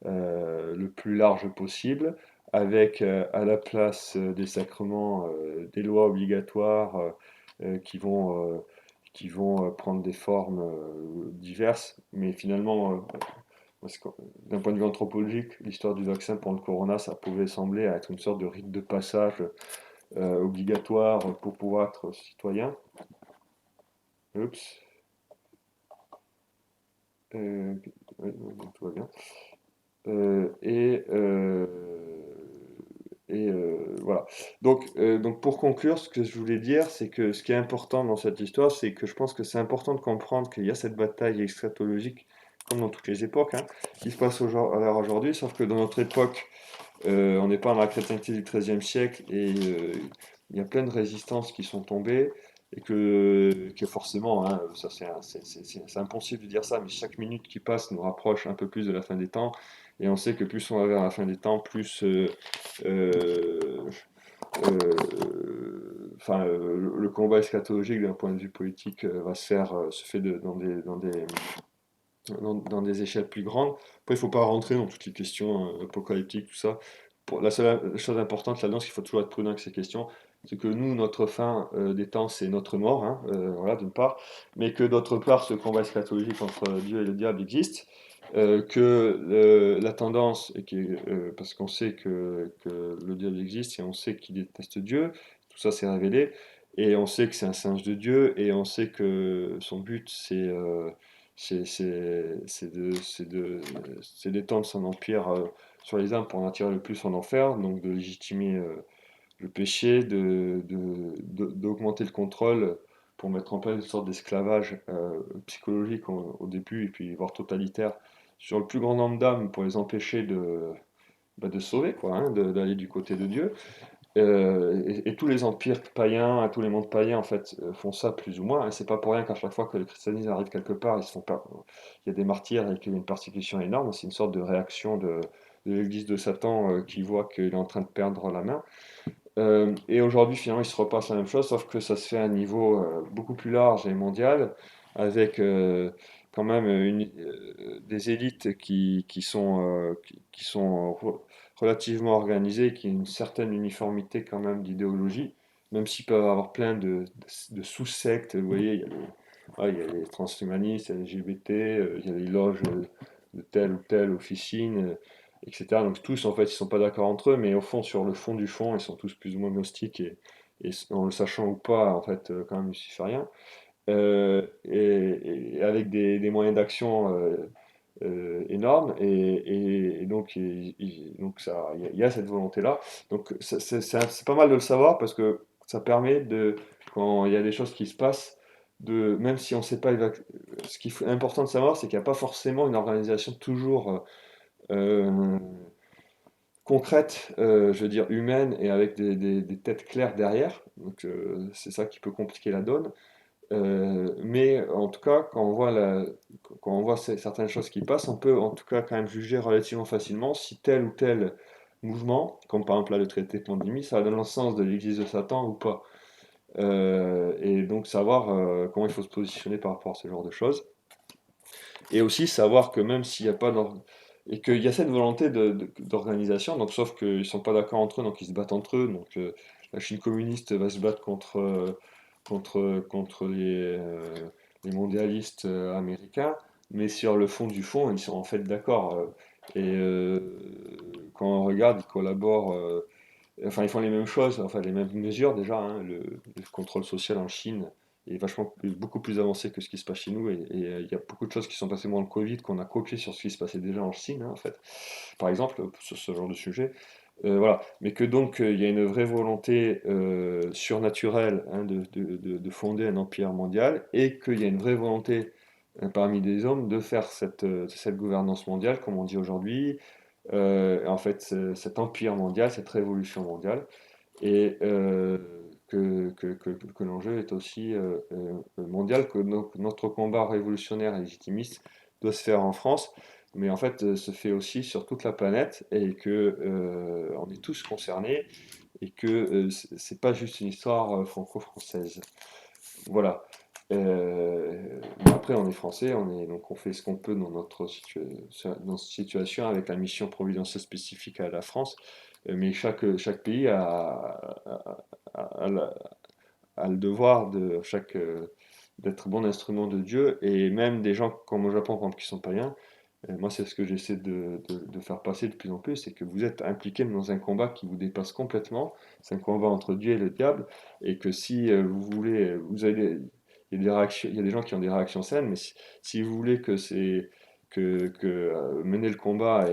le plus large possible, avec à la place des sacrements des lois obligatoires qui vont prendre des formes diverses, mais finalement, parce que, d'un point de vue anthropologique, l'histoire du vaccin pour le corona, ça pouvait sembler être une sorte de rite de passage obligatoire pour pouvoir être citoyen. Oups. Oui, tout va bien. Euh, et euh, voilà. Donc pour conclure, ce que je voulais dire, c'est que ce qui est important dans cette histoire, c'est que je pense que c'est important de comprendre qu'il y a cette bataille eschatologique, comme dans toutes les époques, hein, qui se passe à l'heure aujourd'hui, sauf que dans notre époque, on n'est pas dans la chrétienté du XIIIe siècle et il y a plein de résistances qui sont tombées. et que forcément, hein, ça c'est impossible de dire ça, mais chaque minute qui passe nous rapproche un peu plus de la fin des temps, et on sait que plus on va vers la fin des temps, plus euh, le combat eschatologique d'un point de vue politique va se faire, se fait dans des échelles plus grandes. Après, il ne faut pas rentrer dans toutes les questions apocalyptiques, tout ça. La seule chose importante là-dedans, c'est qu'il faut toujours être prudent avec ces questions. C'est que nous, notre fin des temps, c'est notre mort, hein, voilà, d'une part, mais que d'autre part, ce combat eschatologique entre Dieu et le diable existe, la tendance, parce qu'on sait que le diable existe et on sait qu'il déteste Dieu, tout ça c'est révélé, et on sait que c'est un singe de Dieu, et on sait que son but c'est d'étendre son empire sur les âmes pour en attirer le plus en enfer, donc de légitimer le péché, d'augmenter le contrôle pour mettre en place une sorte d'esclavage psychologique au début et puis voire totalitaire sur le plus grand nombre d'âmes pour les empêcher de se sauver, quoi, hein, d'aller du côté de Dieu. Et tous les empires païens, tous les mondes païens en fait font ça plus ou moins. Et c'est pas pour rien qu'à chaque fois que le christianisme arrive quelque part, ils se font pas. Il y a des martyrs et qu'il y a une persécution énorme. C'est une sorte de réaction de l'Église de Satan qui voit qu'il est en train de perdre la main. Et aujourd'hui, finalement, il se repasse la même chose, sauf que ça se fait à un niveau beaucoup plus large et mondial, avec quand même des élites qui sont relativement organisées, qui ont une certaine uniformité quand même d'idéologie, même s'ils peuvent avoir plein de sous-sectes. Vous voyez, il y a les transhumanistes, il y a les LGBT, il y a les loges de telle ou telle officine. Etc. Donc tous, en fait, ils sont pas d'accord entre eux, mais au fond, sur le fond du fond, ils sont tous plus ou moins gnostiques et en le sachant ou pas, en fait, quand même lucifériens. Et avec des moyens d'action énormes, et donc, donc ça, il y a cette volonté-là. Donc c'est pas mal de le savoir parce que ça permet de, quand il y a des choses qui se passent, même si on ne sait pas ce qui est important de savoir, c'est qu'il n'y a pas forcément une organisation toujours euh, concrète, je veux dire humaine et avec des têtes claires derrière. Donc c'est ça qui peut compliquer la donne. Mais en tout cas, quand on voit certaines choses qui passent, on peut en tout cas quand même juger relativement facilement si tel ou tel mouvement, comme par exemple là, le traité de pandémie, ça va dans le sens de l'Église de Satan ou pas. Et donc savoir comment il faut se positionner par rapport à ce genre de choses. Et aussi savoir que même s'il n'y a pas et qu'il y a cette volonté d'organisation, donc sauf qu'ils ne sont pas d'accord entre eux, donc ils se battent entre eux. Donc la Chine communiste va se battre contre les mondialistes américains, mais sur le fond du fond, ils sont en fait d'accord. Quand on regarde, ils collaborent. Enfin, ils font les mêmes choses, enfin les mêmes mesures déjà, hein. Le contrôle social en Chine est beaucoup plus avancé que ce qui se passe chez nous, il y a beaucoup de choses qui sont passées pendant le Covid qu'on a copié sur ce qui se passait déjà en Chine, hein, en fait, par exemple, sur ce genre de sujet. Voilà. Mais que donc il y a une vraie volonté surnaturelle, hein, de fonder un empire mondial, et qu'il y a une vraie volonté parmi des hommes de faire cette gouvernance mondiale, comme on dit aujourd'hui, en fait, cet empire mondial, cette révolution mondiale, et que l'enjeu est aussi mondial, que notre combat révolutionnaire et légitimiste doit se faire en France, mais en fait se fait aussi sur toute la planète, et que on est tous concernés, et que c'est pas juste une histoire franco-française. Voilà. Mais après, on est français, donc on fait ce qu'on peut dans dans cette situation avec la mission providentielle spécifique à la France. Mais chaque pays a a le devoir d'être bon instrument de Dieu, et même des gens comme au Japon, par exemple, qui sont païens. Moi, c'est ce que j'essaie de faire passer de plus en plus, c'est que vous êtes impliqué dans un combat qui vous dépasse complètement. C'est un combat entre Dieu et le diable, et que si vous voulez, il y a des réactions, il y a des gens qui ont des réactions saines, mais si vous voulez mener le combat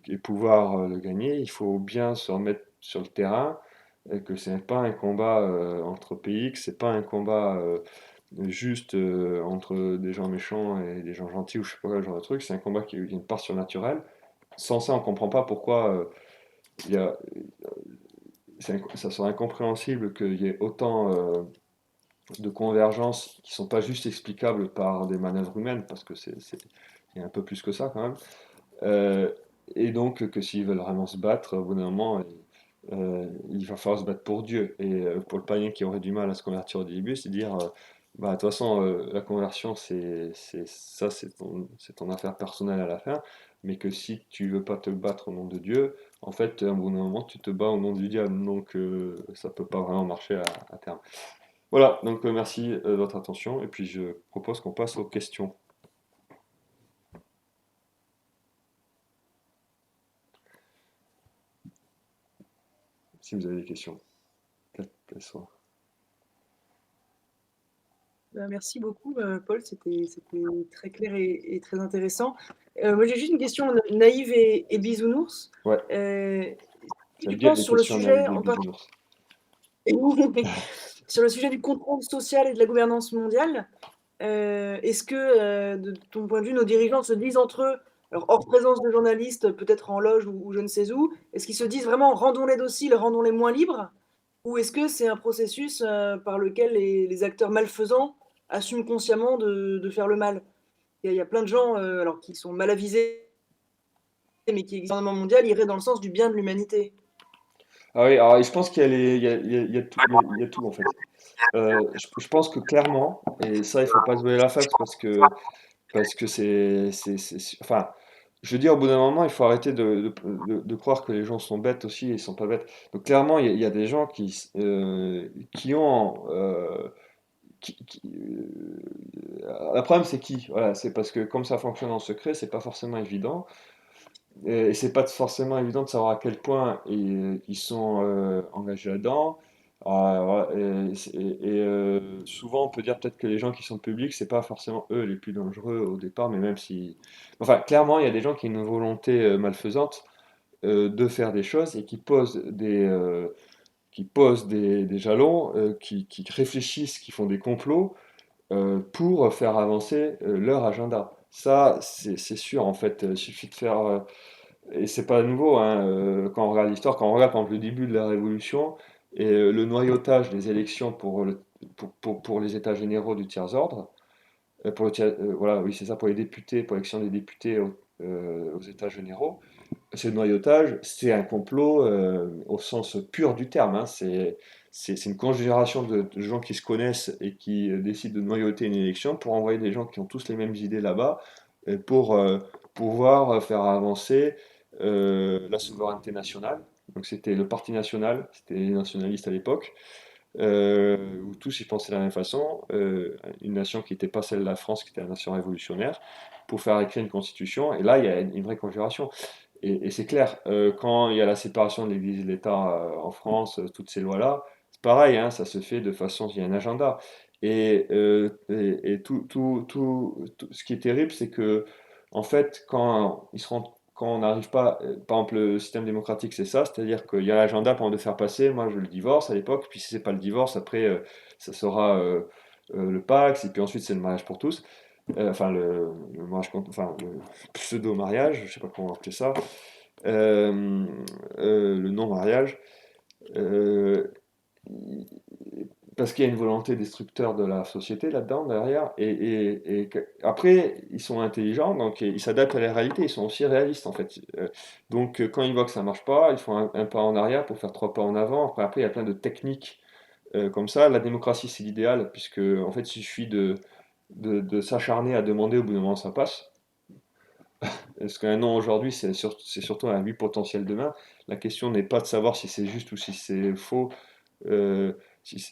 et pouvoir le gagner, il faut bien se remettre sur le terrain, et que c'est pas un combat entre pays, que c'est pas un combat juste entre des gens méchants et des gens gentils ou je sais pas quel genre de truc. C'est un combat qui a une part surnaturelle. Sans ça, on comprend pas pourquoi il y a, ça serait incompréhensible qu'il y ait autant de convergences qui sont pas juste explicables par des manœuvres humaines, parce que il y a un peu plus que ça quand même. Euh, et donc que s'ils veulent vraiment se battre, au bout d'un moment, il va falloir se battre pour Dieu. Et pour le païen qui aurait du mal à se convertir au début, c'est dire, bah, de toute façon, la conversion, c'est ton affaire personnelle à la fin, mais que si tu veux pas te battre au nom de Dieu, en fait, à un bout d'un moment, tu te bats au nom du diable. Donc, ça peut pas vraiment marcher à terme. Voilà, donc merci de votre attention, et puis je propose qu'on passe aux questions, si vous avez des questions. Quelles soient. Merci beaucoup, Paul, c'était très clair et très intéressant. Moi, j'ai juste une question naïve et bisounours. Ouais, Si j'aime tu bien penses les sur le questions sujet naïves et en particulier, bisounours. sur le sujet du contrôle social et de la gouvernance mondiale, est-ce que, de ton point de vue, nos dirigeants se disent entre eux, alors hors présence de journalistes, peut-être en loge ou je ne sais où, est-ce qu'ils se disent vraiment rendons-les dociles, rendons-les moins libres? Ou est-ce que c'est un processus par lequel les acteurs malfaisants assument consciemment de faire le mal? Il y a plein de gens alors, qui sont mal avisés, mais qui, le gouvernement mondial, irait dans le sens du bien de l'humanité. Ah oui, alors je pense qu'il y a il y a tout, il y a tout en fait. Je pense que clairement, et ça il faut pas se voiler la face parce que enfin, je veux dire au bout d'un moment il faut arrêter de croire que les gens sont bêtes aussi et ils sont pas bêtes. Donc clairement il y a des gens qui ont le problème c'est qui? Voilà, c'est parce que comme ça fonctionne en secret, c'est pas forcément évident. Et c'est pas forcément évident de savoir à quel point ils sont engagés là-dedans. Souvent, on peut dire peut-être que les gens qui sont publics, c'est pas forcément eux les plus dangereux au départ, mais même si. Enfin, clairement, il y a des gens qui ont une volonté malfaisante de faire des choses et qui posent des jalons, qui réfléchissent, qui font des complots pour faire avancer leur agenda. Ça, c'est sûr, en fait. Il suffit de faire. Et c'est pas nouveau, hein, quand on regarde l'histoire, quand on regarde par exemple le début de la Révolution et le noyautage des élections pour les États généraux du tiers-ordre, voilà, oui, c'est ça, pour les députés, pour l'élection des députés aux États généraux, ce noyautage, c'est un complot au sens pur du terme, hein, c'est une conjuration de gens qui se connaissent et qui décident de noyauter une élection pour envoyer des gens qui ont tous les mêmes idées là-bas pour pouvoir faire avancer la souveraineté nationale. Donc c'était le Parti national, c'était les nationalistes à l'époque, où tous y pensaient de la même façon, une nation qui n'était pas celle de la France, qui était la nation révolutionnaire, pour faire écrire une constitution. Et là, il y a une vraie conjuration. Et c'est clair, quand il y a la séparation de l'Église et de l'État en France, toutes ces lois-là, c'est pareil, hein, ça se fait de façon, il y a un agenda. Et ce qui est terrible, c'est que, en fait, quand on n'arrive pas, par exemple, le système démocratique, c'est ça, c'est-à-dire qu'il y a l'agenda pour de faire passer, moi je le divorce à l'époque, puis si c'est pas le divorce, après, ça sera le Pax, et puis ensuite c'est le mariage pour tous. Enfin, le mariage, enfin, le pseudo-mariage, je sais pas comment on va appeler ça, euh, le non-mariage, euh, parce qu'il y a une volonté destructeur de la société là-dedans, derrière, après, ils sont intelligents, donc ils s'adaptent à la réalité, ils sont aussi réalistes, en fait. Donc, quand ils voient que ça marche pas, ils font un pas en arrière pour faire trois pas en avant. Après, il y a plein de techniques comme ça. La démocratie, c'est l'idéal, puisque, en fait, il suffit de s'acharner à demander, au bout d'un moment, ça passe. Parce qu'un non aujourd'hui, c'est surtout un oui potentiel demain. La question n'est pas de savoir si c'est juste ou si c'est faux,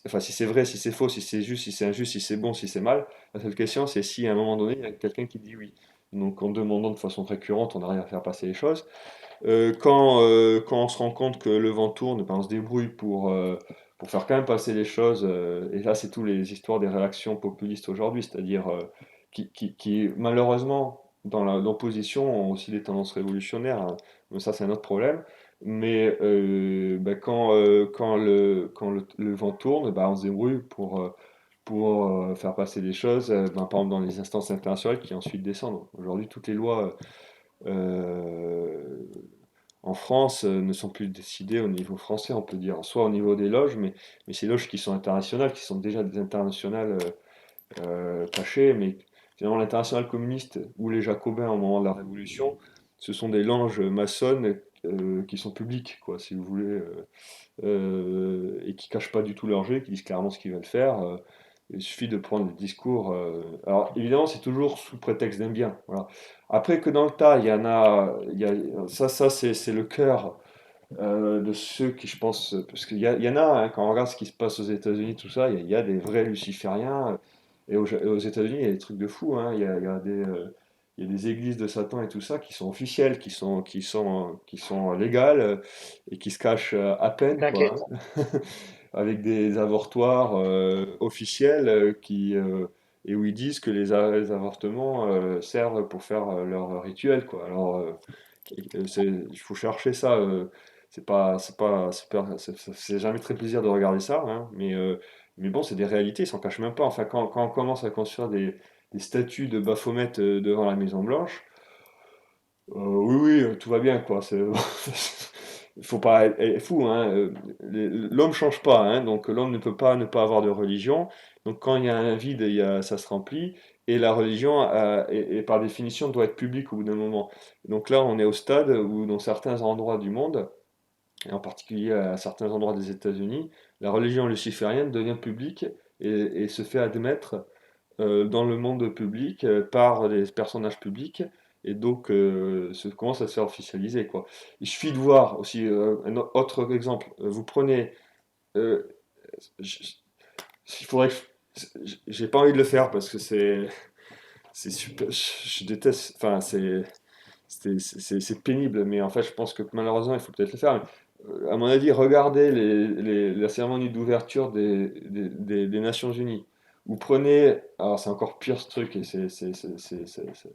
enfin si c'est vrai, si c'est faux, si c'est juste, si c'est injuste, si c'est bon, si c'est mal. La seule question, c'est si à un moment donné, il y a quelqu'un qui dit oui. Donc en demandant de façon récurrente, on arrive à faire passer les choses. Quand on se rend compte que le vent tourne, ben, on se débrouille pour faire quand même passer les choses. Et là, c'est tous les histoires des réactions populistes aujourd'hui, c'est-à-dire qui, malheureusement, dans l'opposition, ont aussi des tendances révolutionnaires, hein. Mais ça, c'est un autre problème. Mais ben, quand le vent tourne, ben, on se débrouille pour faire passer des choses, ben, par exemple dans les instances internationales qui ensuite descendent. Aujourd'hui, toutes les lois en France ne sont plus décidées au niveau français, on peut dire, soit au niveau des loges, mais ces loges qui sont internationales, qui sont déjà des internationales cachées, mais finalement l'internationale communiste ou les Jacobins au moment de la Révolution, ce sont des loges maçonnes qui sont publiques, quoi, si vous voulez, et qui cachent pas du tout leur jeu, qui disent clairement ce qu'ils veulent faire. Il suffit de prendre des discours. Alors évidemment, c'est toujours sous prétexte d'un bien. Voilà. Après que dans le tas, il y en a, ça c'est le cœur de ceux qui, je pense, parce qu'il y en a, hein, quand on regarde ce qui se passe aux États-Unis, tout ça, il y a des vrais lucifériens. Et aux États-Unis, il y a des trucs de fou, hein. Il y a des églises de Satan et tout ça qui sont officielles, qui sont légales et qui se cachent à peine, quoi, T'inquiète. hein. Avec des avortoirs officiels et où ils disent que les avortements servent pour faire leur rituel, quoi. Alors, il faut chercher ça. C'est jamais très plaisir de regarder ça, hein, mais bon, c'est des réalités, ils s'en cachent même pas. Enfin, quand on commence à construire des statues de Baphomet devant la Maison Blanche, oui, oui, tout va bien, quoi. Il faut pas être fou, hein. L'homme change pas, hein, donc l'homme ne peut pas ne pas avoir de religion. Donc quand il y a un vide, ça se remplit. Et la religion, par définition, doit être publique au bout d'un moment. Donc là, on est au stade où, dans certains endroits du monde, et en particulier à certains endroits des États-Unis, la religion luciférienne devient publique et se fait admettre dans le monde public par des personnages publics et donc commence à se faire officialiser, quoi. Il suffit de voir aussi autre exemple. Vous prenez, euh, j- il faudrait que j'ai pas envie de le faire parce que c'est super, je déteste, enfin c'est pénible, mais en fait je pense que malheureusement il faut peut-être le faire. Mais, à mon avis, regardez la cérémonie d'ouverture des Nations Unies. Vous prenez, alors c'est encore pire ce truc, et je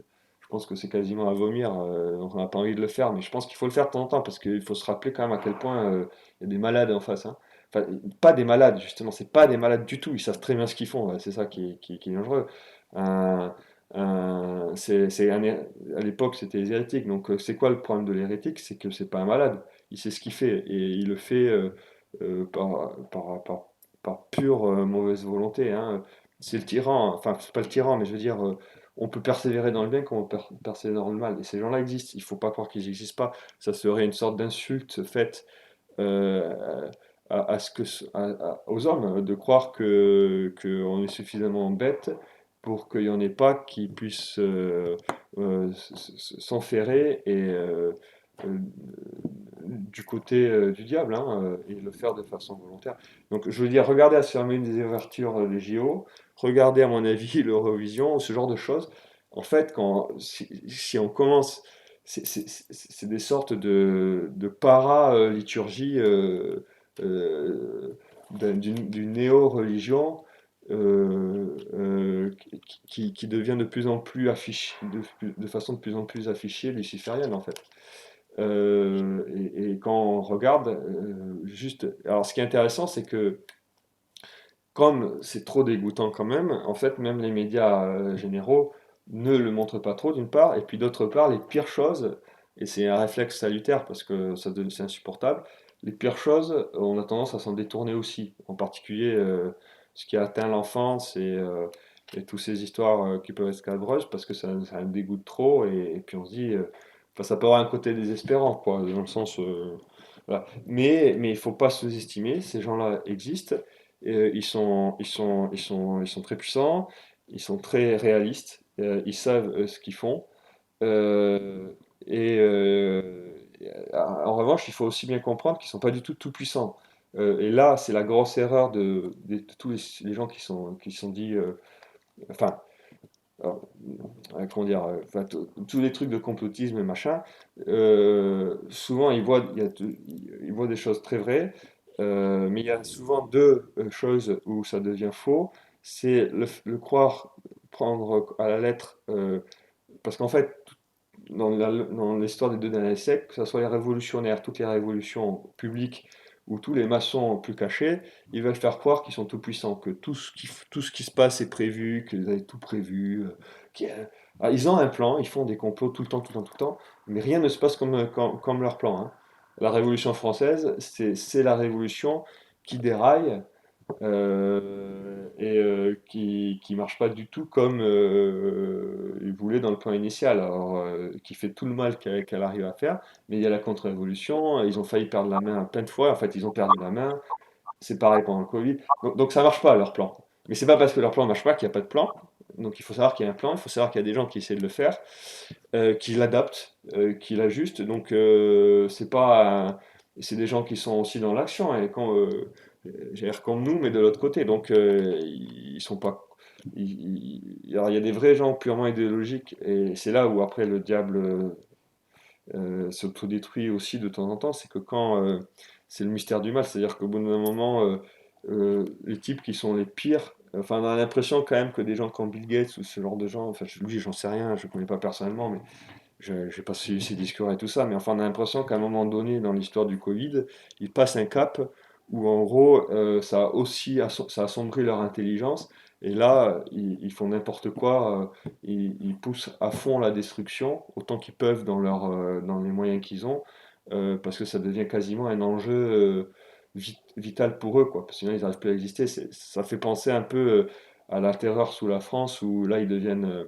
pense que c'est quasiment à vomir, donc on n'a pas envie de le faire, mais je pense qu'il faut le faire de temps en temps, parce qu'il faut se rappeler quand même à quel point il y a des malades en face, hein. Enfin, pas des malades, justement, c'est pas des malades du tout, ils savent très bien ce qu'ils font, ouais, c'est ça qui est dangereux. Un- à l'époque, c'était les hérétiques, donc c'est quoi le problème de l'hérétique? C'est que c'est pas un malade, il sait ce qu'il fait, et il le fait par pure mauvaise volonté, hein. C'est le tyran, enfin, c'est pas le tyran, mais je veux dire, on peut persévérer dans le bien comme on peut persévérer dans le mal. Et ces gens-là existent. Il faut pas croire qu'ils n'existent pas. Ça serait une sorte d'insulte faite euh, à ce que, aux hommes de croire que on est suffisamment bête pour qu'il n'y en ait pas qui puissent s'enferrer euh, du côté du diable, hein, et le faire de façon volontaire. Donc je veux dire, regardez la cérémonie des ouvertures des JO, regardez à mon avis l'Eurovision, ce genre de choses. En fait, si on commence, c'est des sortes de para-liturgie d'une néo-religion qui devient de plus en plus affichée, de façon de plus en plus affichée luciférienne en fait. Et quand on regarde, juste. Alors, ce qui est intéressant, c'est que, comme c'est trop dégoûtant quand même, en fait, même les médias généraux ne le montrent pas trop, d'une part, et puis d'autre part, les pires choses, et c'est un réflexe salutaire parce que c'est insupportable, les pires choses, on a tendance à s'en détourner aussi, en particulier ce qui a atteint l'enfance et toutes ces histoires qui peuvent être scabreuses parce que ça nous dégoûte trop, et puis on se dit. Enfin, ça peut avoir un côté désespérant, quoi, dans le sens. Voilà. Mais il faut pas sous-estimer, ces gens-là existent, ils sont très puissants, ils sont très réalistes, ils savent ce qu'ils font. euh, et en revanche, il faut aussi bien comprendre qu'ils sont pas du tout puissants. Et là, c'est la grosse erreur de tous les gens qui sont dit, enfin, alors, comment dire, enfin, tous les trucs de complotisme et machin, souvent ils voient des choses très vraies, mais il y a souvent deux choses où ça devient faux. C'est le croire, prendre à la lettre, parce qu'en fait, dans l'histoire des 2 derniers siècles, que ce soit les révolutionnaires, toutes les révolutions publiques ou tous les maçons plus cachés, ils veulent faire croire qu'ils sont tout puissants, que tout ce qui se passe est prévu, qu'ils avaient tout prévu. Ah, ils ont un plan, ils font des complots tout le temps, tout le temps, tout le temps, mais rien ne se passe comme leur plan, hein. La Révolution française, c'est la révolution qui déraille qui marche pas du tout comme ils voulaient dans le plan initial, alors qui fait tout le mal qu'elle arrive à faire, mais il y a la contre-révolution, ils ont failli perdre la main plein de fois, en fait ils ont perdu la main, c'est pareil pendant le Covid. Donc ça marche pas leur plan. Mais c'est pas parce que leur plan marche pas qu'il n'y a pas de plan. Donc il faut savoir qu'il y a un plan, il faut savoir qu'il y a des gens qui essaient de le faire, qui l'adaptent, qui l'ajustent. Donc c'est pas c'est des gens qui sont aussi dans l'action et quand j'allais dire comme nous, mais de l'autre côté. Donc ils sont pas. Alors il y a des vrais gens purement idéologiques et c'est là où après le diable s'autodétruit aussi de temps en temps, c'est que quand c'est le mystère du mal, c'est-à-dire qu'au bout d'un moment, les types qui sont les pires, enfin on a l'impression quand même que des gens comme Bill Gates ou ce genre de gens, enfin lui j'en sais rien, je ne connais pas personnellement, mais je n'ai pas suivi ses discours et tout ça, mais enfin on a l'impression qu'à un moment donné dans l'histoire du Covid, ils passent un cap où en gros ça a aussi ça a assombri leur intelligence et là ils font n'importe quoi, ils poussent à fond la destruction autant qu'ils peuvent dans dans les moyens qu'ils ont parce que ça devient quasiment un enjeu vital pour eux quoi, parce que sinon ils n'arrivent plus à exister. Ça fait penser un peu à la terreur sous la France où là ils deviennent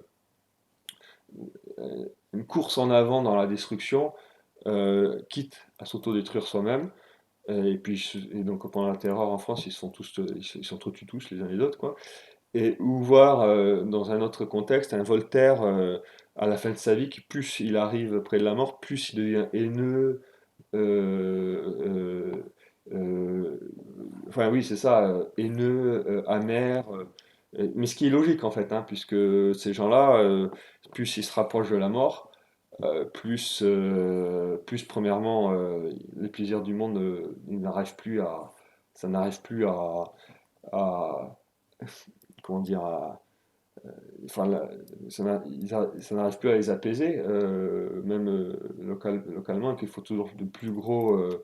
une course en avant dans la destruction, quitte à s'autodétruire soi-même. Et puis, et donc pendant la terreur en France, ils sont tous, ils s'entretuent tous les uns les autres, quoi. Et ou voir dans un autre contexte un Voltaire à la fin de sa vie qui plus il arrive près de la mort, plus il devient haineux. euh, enfin oui, c'est ça, haineux, amer. Mais ce qui est logique en fait, hein, puisque ces gens-là, plus ils se rapprochent de la mort, plus premièrement les plaisirs du monde ils n'arrivent plus à, ça n'arrive plus à- comment dire, enfin, ça n'arrive plus à les apaiser, même localement, et qu'il faut toujours de plus gros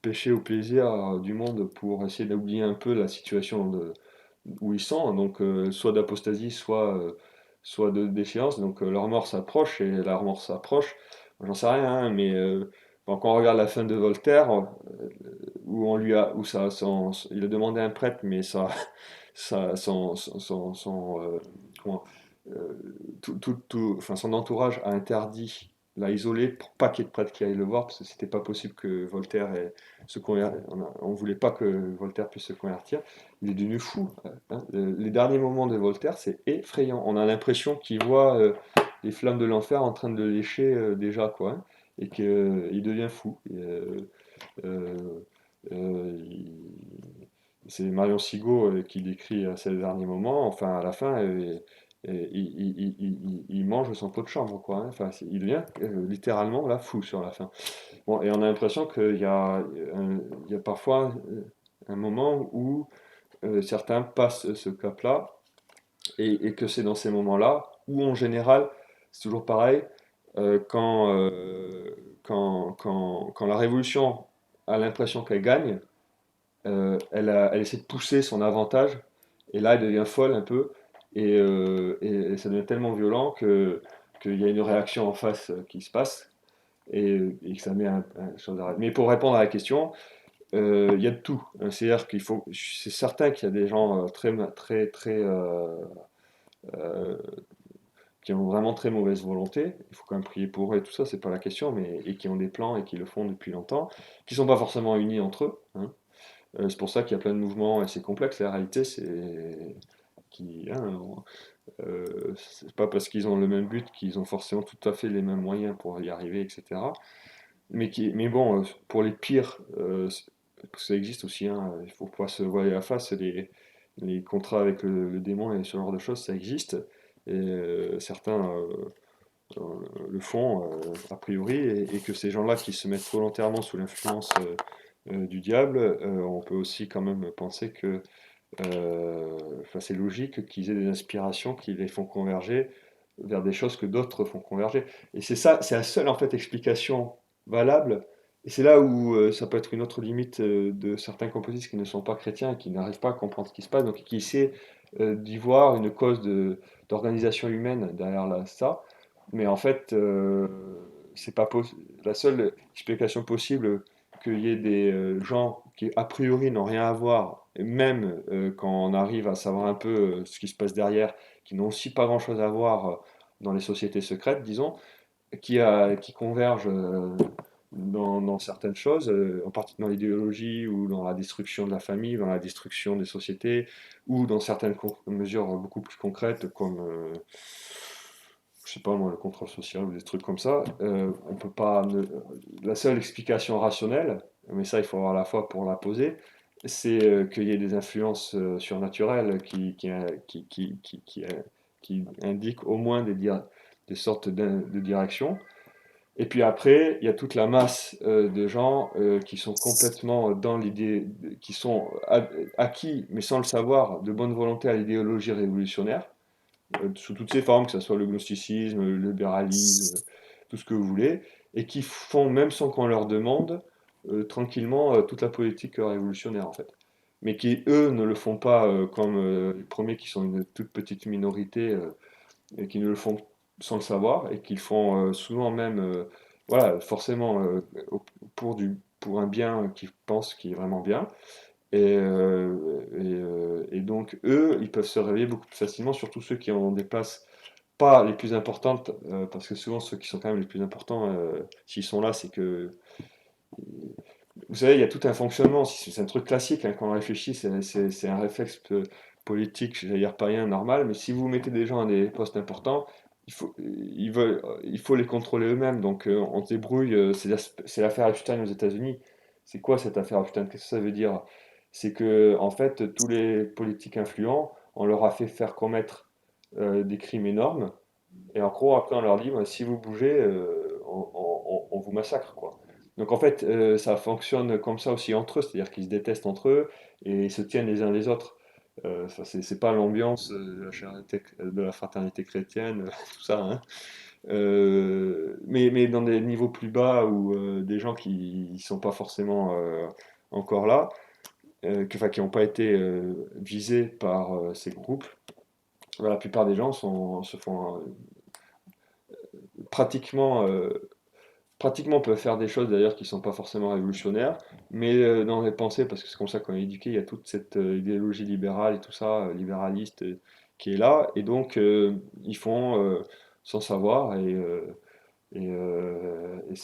péchés ou plaisirs du monde pour essayer d'oublier un peu la situation où ils sont, donc soit d'apostasie, soit de déchéance, donc leur mort s'approche, et leur mort s'approche, j'en sais rien, hein, mais quand on regarde la fin de Voltaire, où on lui a, où ça, il a demandé un prêtre, mais ça, comment, euh, enfin, son entourage a interdit, l'a isolé pour pas qu'il y ait de prêtre qui aille le voir, parce que c'était pas possible que Voltaire se convertisse. On voulait pas que Voltaire puisse se convertir. Il est devenu fou, hein. Les derniers moments de Voltaire, c'est effrayant. On a l'impression qu'il voit les flammes de l'enfer en train de le lécher déjà, quoi, hein, et qu'il devient fou. Euh, c'est Marion Sigaud qui décrit ces derniers moments. Enfin, à la fin, il mange son pot de chambre, quoi, hein. Enfin, il devient littéralement là fou sur la fin. Bon, et on a l'impression il y a parfois un moment où certains passent ce cap-là, et que c'est dans ces moments-là où, en général, c'est toujours pareil, quand la révolution a l'impression qu'elle gagne, elle essaie de pousser son avantage, et là, elle devient folle un peu, et ça devient tellement violent qu'il y a une réaction en face qui se passe, et que ça met un chose d'arrêt. Mais pour répondre à la question, il y a de tout. C'est-à-dire c'est certain qu'il y a des gens euh, qui ont vraiment très mauvaise volonté. Il faut quand même prier pour eux et tout ça, c'est pas la question, mais et qui ont des plans et qui le font depuis longtemps, qui sont pas forcément unis entre eux, hein. C'est pour ça qu'il y a plein de mouvements et c'est complexe. La réalité, hein, c'est pas parce qu'ils ont le même but qu'ils ont forcément tout à fait les mêmes moyens pour y arriver, etc. Mais bon, pour les pires, ça existe aussi, hein, il faut pas se voiler la face. Les contrats avec le démon et ce genre de choses, ça existe. Et certains euh, le font a priori, et que ces gens-là qui se mettent volontairement sous l'influence du diable, on peut aussi quand même penser que enfin, c'est logique qu'ils aient des inspirations qui les font converger vers des choses que d'autres font converger. Et c'est ça, c'est la seule en fait explication valable. Et c'est là où ça peut être une autre limite de certains composites qui ne sont pas chrétiens et qui n'arrivent pas à comprendre ce qui se passe, donc qui essaient d'y voir une cause d'organisation humaine derrière ça. Mais en fait, c'est pas la seule explication possible qu'il y ait des gens qui a priori n'ont rien à voir, et même quand on arrive à savoir un peu ce qui se passe derrière, qui n'ont aussi pas grand-chose à voir dans les sociétés secrètes, disons, qui convergent dans certaines choses, en particulier dans l'idéologie ou dans la destruction de la famille, dans la destruction des sociétés, ou dans certaines mesures beaucoup plus concrètes comme, je sais pas moi, le contrôle social ou des trucs comme ça. On peut pas. La seule explication rationnelle, mais ça il faut avoir la foi pour la poser, c'est qu'il y ait des influences surnaturelles qui indiquent au moins des sortes de directions. Et puis après, il y a toute la masse de gens qui sont complètement dans l'idée, qui sont acquis, mais sans le savoir, de bonne volonté à l'idéologie révolutionnaire, sous toutes ses formes, que ce soit le gnosticisme, le libéralisme, tout ce que vous voulez, et qui font, même sans qu'on leur demande, tranquillement toute la politique révolutionnaire en fait. Mais qui, eux, ne le font pas comme les premiers qui sont une toute petite minorité et qui ne le font sans le savoir et qui le font souvent même, voilà, forcément pour un bien qu'ils pensent qui est vraiment bien. Et donc, eux, ils peuvent se réveiller beaucoup plus facilement, surtout ceux qui ont des places pas les plus importantes, parce que souvent ceux qui sont quand même les plus importants, s'ils sont là, c'est que vous savez, il y a tout un fonctionnement, c'est un truc classique, hein, quand on réfléchit, c'est un réflexe politique, j'allais dire païen, normal, mais si vous mettez des gens à des postes importants, il faut les contrôler eux-mêmes, donc on se débrouille, c'est l'affaire Epstein aux États-Unis. C'est quoi cette affaire Epstein? Qu'est-ce que ça veut dire? C'est que, en fait, tous les politiques influents, on leur a fait faire commettre des crimes énormes, et en gros, après, on leur dit, bah, si vous bougez, on vous massacre, quoi. Donc en fait, ça fonctionne comme ça aussi entre eux, c'est-à-dire qu'ils se détestent entre eux et ils se tiennent les uns les autres. Ça, c'est pas l'ambiance de la fraternité chrétienne, tout ça, hein. Mais dans des niveaux plus bas où des gens qui ne sont pas forcément encore là, enfin, qui n'ont pas été visés par ces groupes, la plupart des gens se font pratiquement, pratiquement peuvent faire des choses d'ailleurs qui sont pas forcément révolutionnaires, mais dans les pensées, parce que c'est comme ça qu'on est éduqué, il y a toute cette idéologie libérale et tout ça, libéraliste, qui est là, et donc ils font sans savoir, et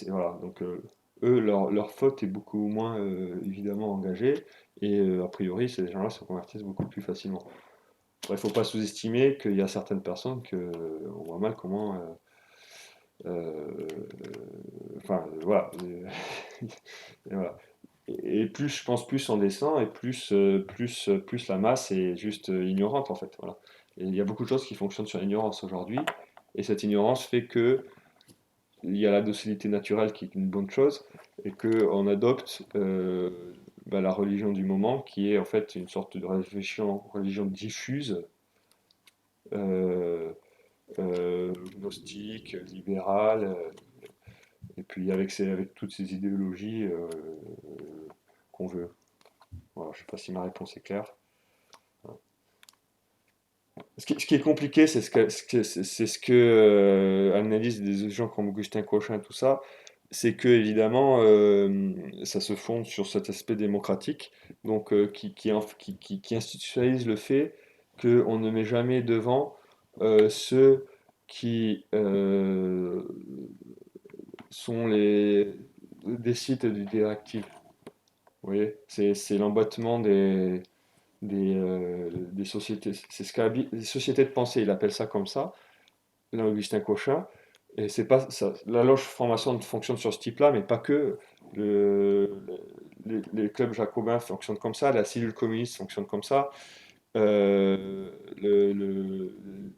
voilà. Donc eux, leur faute est beaucoup moins évidemment engagée, et a priori, ces gens-là se convertissent beaucoup plus facilement. Il ne faut pas sous-estimer qu'il y a certaines personnes que on voit mal comment. Euh, enfin, voilà. Et voilà. Et plus, je pense, plus on descend, et plus la masse est juste ignorante, en fait. Voilà. Et il y a beaucoup de choses qui fonctionnent sur l'ignorance aujourd'hui, et cette ignorance fait que il y a la docilité naturelle qui est une bonne chose, et qu'on adopte la religion du moment, qui est en fait une sorte de religion diffuse, euh, gnostique, libérale, et puis avec toutes ces idéologies qu'on veut. Voilà, je ne sais pas si ma réponse est claire. Ce qui est compliqué, c'est ce que analyse des gens comme Augustin Cochin, tout ça, c'est que évidemment ça se fonde sur cet aspect démocratique, donc qui institutionnalise le fait qu'on ne met jamais devant ceux qui sont des sites du directif. Vous voyez, c'est l'emboîtement des sociétés. C'est ce les sociétés de pensée, il appelle ça comme ça, là, Augustin Cochin. Et c'est pas ça, la loge franc-maçon fonctionne sur ce type-là, mais pas que. Les clubs jacobins fonctionnent comme ça, la cellule communiste fonctionne comme ça.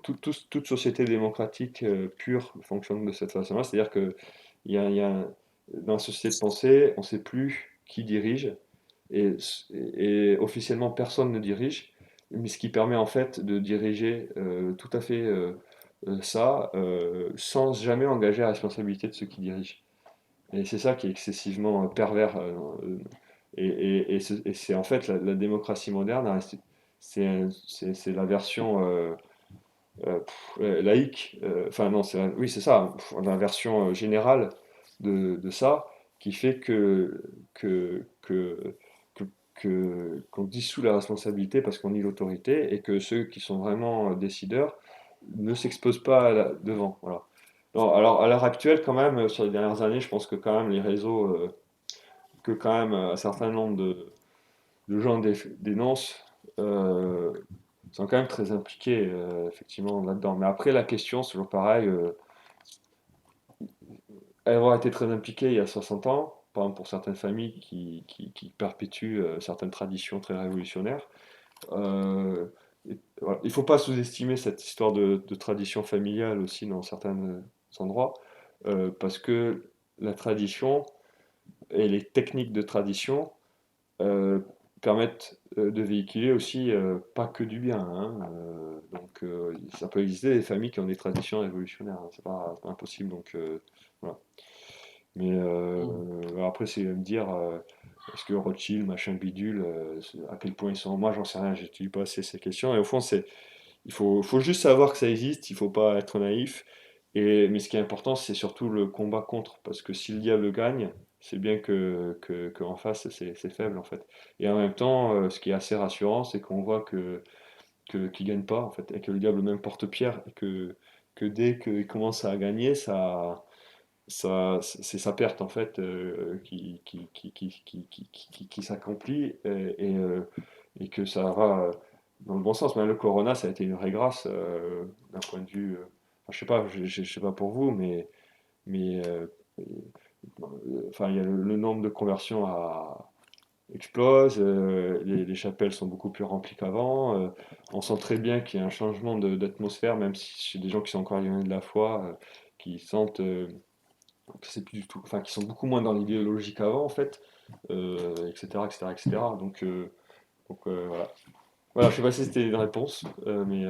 Toute société démocratique pure fonctionne de cette façon-là. C'est-à-dire que il y a dans la société de pensée, on ne sait plus qui dirige, et, et officiellement personne ne dirige, mais ce qui permet en fait de diriger tout à fait ça sans jamais engager la responsabilité de ceux qui dirigent. Et c'est ça qui est excessivement pervers. Et c'est en fait la démocratie moderne, c'est la version laïque, enfin non, oui, c'est ça, la version générale de ça, qui fait que, que, que, qu'on dissout la responsabilité parce qu'on nie l'autorité et que ceux qui sont vraiment décideurs ne s'exposent pas devant. Voilà. Non, alors à l'heure actuelle, quand même, sur les dernières années, je pense que quand même les réseaux, que quand même un certain nombre de gens dénoncent, euh, sont quand même très impliqués effectivement là-dedans. Mais après, la question, c'est toujours pareil. Avoir été très impliqué il y a 60 ans, par exemple pour certaines familles qui perpétuent certaines traditions très révolutionnaires, euh, voilà. Il ne faut pas sous-estimer cette histoire de tradition familiale aussi dans certains endroits, parce que la tradition et les techniques de tradition euh, permettent de véhiculer aussi pas que du bien, hein, donc ça peut exister des familles qui ont des traditions révolutionnaires, hein, c'est pas impossible. Donc voilà. Mais Mm. après, c'est me dire est-ce que Rothschild, machin bidule, à quel point ils sont. Moi, j'en sais rien, j'étudie pas assez ces questions. Et au fond, faut juste savoir que ça existe, il faut pas être naïf. Mais ce qui est important, c'est surtout le combat contre. Parce que si le diable gagne, c'est bien que en face, c'est faible, en fait. Et en même temps, ce qui est assez rassurant, c'est qu'on voit qu'il gagne pas, en fait. Et que le diable même porte pierre. Et que dès qu'il commence à gagner, c'est sa perte en fait qui s'accomplit et que ça va dans le bon sens. Mais le Corona, ça a été une vraie grâce d'un point de vue. Enfin, je sais pas, je sais pas pour vous, mais enfin, il y a le nombre de conversions explose, les chapelles sont beaucoup plus remplies qu'avant. On sent très bien qu'il y a un changement d'atmosphère, même si chez des gens qui sont encore éloignés de la foi, qui sentent c'est plus du tout, enfin, qui sont beaucoup moins dans l'idéologie qu'avant en fait, etc., etc., etc. Voilà. Voilà, je sais pas si c'était une réponse, mais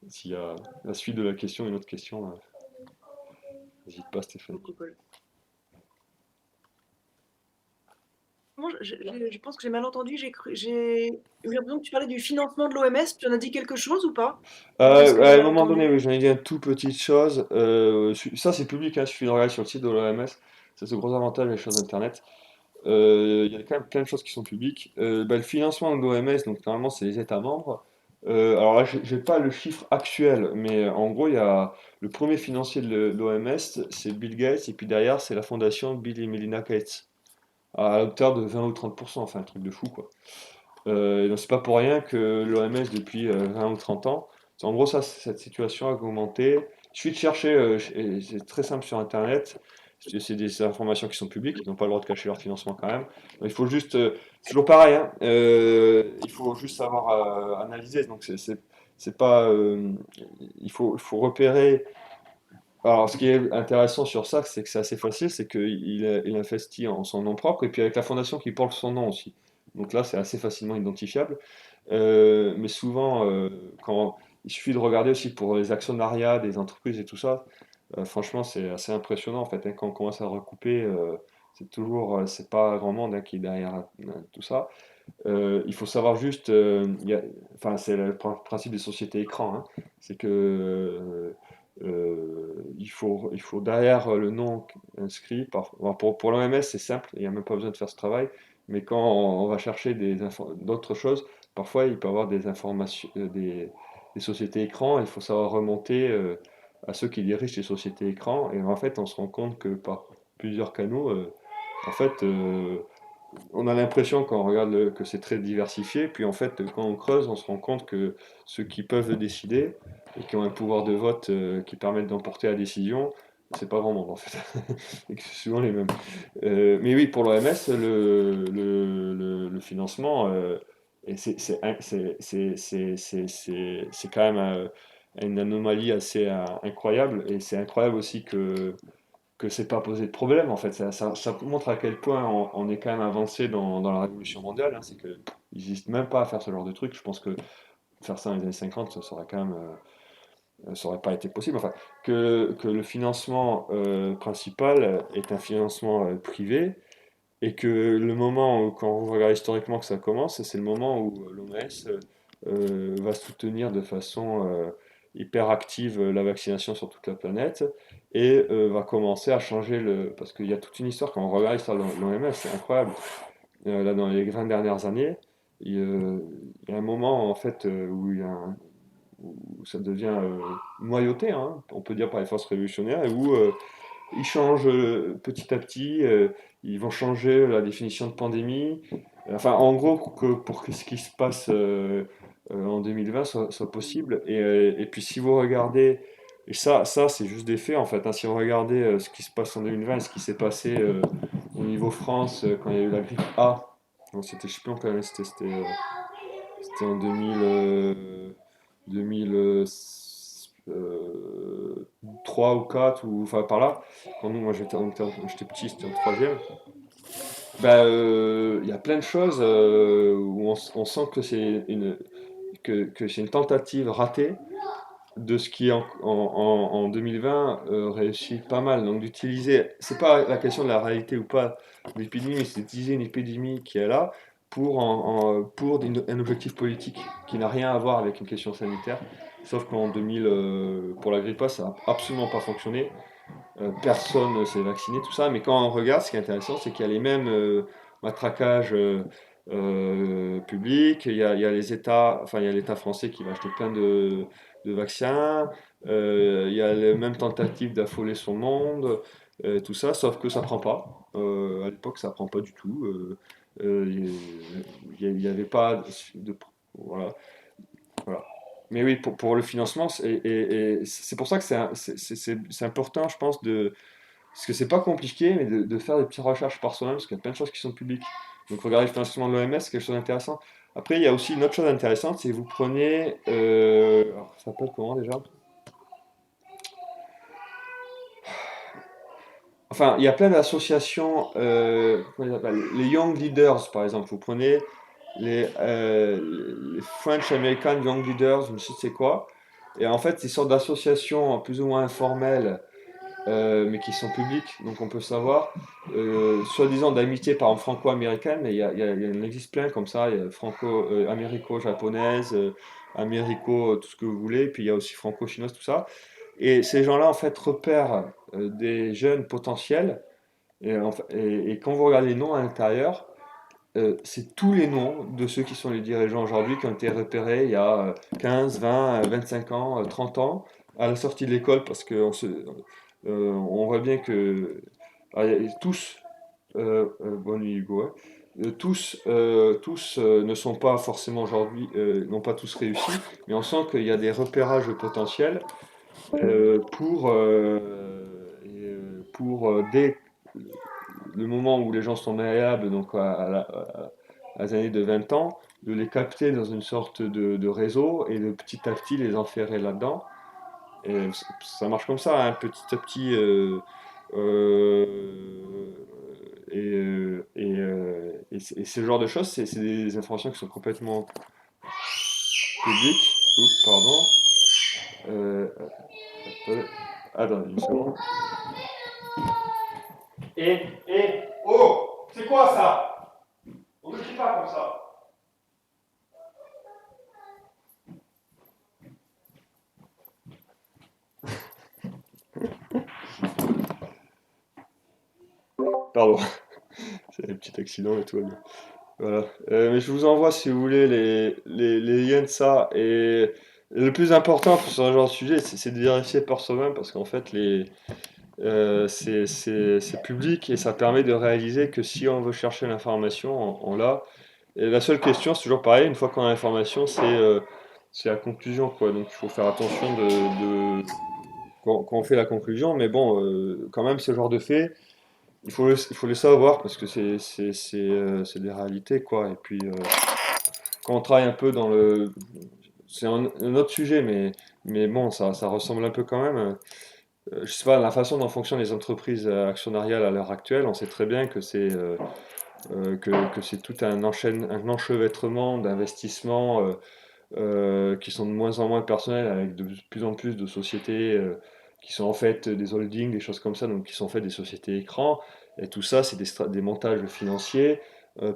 s'il y a la suite de la question, une autre question, n'hésite pas, Stéphanie. Beaucoup, Paul. Moi, je pense que j'ai mal entendu. J'ai eu l'impression que tu parlais du financement de l'OMS. Tu en as dit quelque chose ou pas? Ou est-ce que j'ai À un mal moment donné, entendu? oui, j'en ai dit une toute petite chose. Ça, c'est public, hein, il suffit de regarder sur le site de l'OMS. C'est ce gros avantage des choses Internet. Il y a quand même plein de choses qui sont publiques. Le financement de l'OMS, donc normalement c'est les États membres. Alors là, j'ai pas le chiffre actuel, mais en gros, il y a le premier financier de l'OMS, c'est Bill Gates, et puis derrière, c'est la fondation Bill et Melinda Gates, à hauteur de 20 ou 30%, enfin un truc de fou quoi. Et donc c'est pas pour rien que l'OMS depuis 20 ou 30 ans, en gros ça, cette situation a augmenté. Il suffit de chercher, et c'est très simple sur Internet, c'est des informations qui sont publiques, ils n'ont pas le droit de cacher leur financement quand même. Donc, il faut juste, c'est toujours pareil, hein, il faut juste savoir analyser, donc c'est pas, il faut repérer. Alors ce qui est intéressant sur ça, c'est que c'est assez facile, c'est qu'il investit en son nom propre, et puis avec la fondation qui porte son nom aussi. Donc là, c'est assez facilement identifiable. Mais souvent, il suffit de regarder aussi pour les actionnariats des entreprises et tout ça. Franchement, c'est assez impressionnant en fait, hein, quand on commence à recouper. C'est pas grand monde hein, qui est derrière tout ça. Il faut savoir juste, enfin, c'est le principe des sociétés écrans, hein. C'est que il faut derrière le nom inscrit, pour l'OMS c'est simple, il n'y a même pas besoin de faire ce travail, mais quand on va chercher d'autres choses, parfois il peut y avoir des informations, des sociétés écrans, il faut savoir remonter à ceux qui dirigent ces sociétés écrans, et en fait on se rend compte que par plusieurs canaux, en fait, on a l'impression quand on regarde que c'est très diversifié, puis en fait, quand on creuse, on se rend compte que ceux qui peuvent décider et qui ont un pouvoir de vote qui permettent d'emporter la décision, c'est pas grand monde en fait, et que c'est souvent les mêmes. Mais oui, pour l'OMS, le financement, et c'est quand même une anomalie assez incroyable, et c'est incroyable aussi que c'est pas posé de problème en fait. Ça montre à quel point on est quand même avancé dans la révolution mondiale, hein. C'est que ils n'hésitent même pas à faire ce genre de truc. Je pense que faire ça dans les années 50, ça aurait quand même, ça aurait pas été possible. Enfin, que le financement principal est un financement privé, et que le moment où, quand vous regardez historiquement que ça commence, c'est le moment où l'OMS va soutenir de façon hyper active la vaccination sur toute la planète et va commencer à changer le... Parce qu'il y a toute une histoire, quand on regarde l'histoire de l'OMS, c'est incroyable. Là, dans les 20 dernières années, il y a un moment en fait où, où ça devient noyauté, hein, on peut dire par les forces révolutionnaires, et où ils changent petit à petit, ils vont changer la définition de pandémie. Enfin, en gros, pour que ce qui se passe en 2020 soit possible. Et puis, si vous regardez, et ça c'est juste des faits en fait, hein, si vous regardez ce qui se passe en 2020 et ce qui s'est passé au niveau France quand il y a eu la grippe A, bon, c'était, je sais plus en quelle année c'était en 2003 ou 4 ou enfin par là. Quand nous, moi j'étais petit, c'était en troisième. Bah, il y a plein de choses où on sent que que c'est une tentative ratée de ce qui en 2020 réussit pas mal. Donc d'utiliser, c'est pas la question de la réalité ou pas de l'épidémie, mais c'est d'utiliser une épidémie qui est là pour un objectif politique qui n'a rien à voir avec une question sanitaire. Sauf qu'en 2000, pour la grippe A, ça n'a absolument pas fonctionné. Personne ne s'est vacciné, tout ça. Mais quand on regarde, ce qui est intéressant, c'est qu'il y a les mêmes matraquages publics. Il y a les États, enfin, il y a l'État français qui va acheter plein de vaccins. Il y a les mêmes tentatives d'affoler son monde, tout ça, sauf que ça prend pas. À l'époque, ça prend pas du tout. Il n'y avait pas de, voilà. Voilà. Mais oui, pour le financement, et c'est pour ça que c'est important, je pense, parce que c'est pas compliqué, mais de faire des petites recherches par soi-même, parce qu'il y a plein de choses qui sont publiques. Donc regardez le financement de l'OMS, c'est quelque chose d'intéressant. Après, il y a aussi une autre chose intéressante, c'est que vous prenez... alors, ça s'appelle comment déjà? Enfin, il y a plein d'associations, comment ils appellent les Young Leaders, par exemple. Vous prenez les French American Young Leaders, je ne sais c'est quoi. Et en fait, c'est une sorte d'associations plus ou moins informelles mais qui sont publics, donc on peut savoir, soi-disant d'amitié par exemple franco-américaine, mais il y en existe plein comme ça, il y a américo-japonaise, américo tout ce que vous voulez, puis il y a aussi franco-chinoise, tout ça. Et ces gens-là, en fait, repèrent des jeunes potentiels, et quand vous regardez les noms à l'intérieur, c'est tous les noms de ceux qui sont les dirigeants aujourd'hui qui ont été repérés il y a 15, 20, 25 ans, 30 ans, à la sortie de l'école, parce qu'on on voit bien que tous, bonne nuit Hugo, hein, tous ne sont pas forcément aujourd'hui, n'ont pas tous réussi, mais on sent qu'il y a des repérages potentiels pour dès le moment où les gens sont malléables, donc à des années de 20 ans, de les capter dans une sorte de réseau et de petit à petit les enferrer là-dedans. Et ça marche comme ça, hein, petit à petit. Euh, et ce genre de choses, c'est des informations qui sont complètement publiques. Oups, pardon. Euh, attendez. Attends, une seconde. Oh, c'est quoi ça? On ne dit pas comme ça. Pardon, c'est un petit accident et tout va bien. Voilà. Mais je vous envoie, si vous voulez, les liens de ça. Et le plus important pour ce genre de sujet, c'est de vérifier par soi-même, parce qu'en fait, c'est public et ça permet de réaliser que si on veut chercher l'information, on l'a. Et la seule question, c'est toujours pareil, une fois qu'on a l'information, c'est la conclusion, quoi. Donc il faut faire attention quand on fait la conclusion, mais bon, quand même, ce genre de fait, il faut les savoir parce que c'est des réalités, quoi. Et puis, quand on travaille un peu dans le. C'est un autre sujet, mais bon, ça ressemble un peu quand même. Je sais pas, la façon dont fonctionnent les entreprises actionnariales à l'heure actuelle, on sait très bien que c'est tout un enchevêtrement d'investissements qui sont de moins en moins personnels avec de plus en plus de sociétés qui sont en fait des holdings, des choses comme ça, donc qui sont en fait des sociétés écrans. Et tout ça, c'est des montages financiers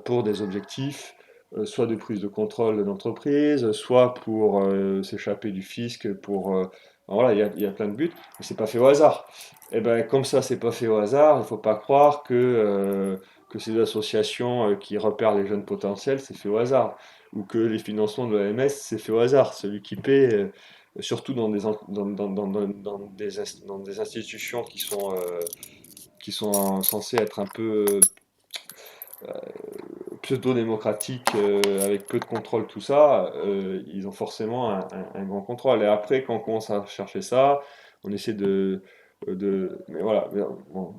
pour des objectifs, soit de prise de contrôle de l'entreprise, soit pour s'échapper du fisc, pour... voilà, il y a plein de buts, mais c'est pas fait au hasard. Et ben, comme ça, c'est pas fait au hasard, il faut pas croire que ces associations qui repèrent les jeunes potentiels, c'est fait au hasard. Ou que les financements de l'OMS, c'est fait au hasard. Celui qui paie, surtout dans des institutions qui sont censées être un peu pseudo-démocratiques, avec peu de contrôle, tout ça, ils ont forcément un grand contrôle. Et après, quand on commence à chercher ça, on essaie mais voilà. Mais bon.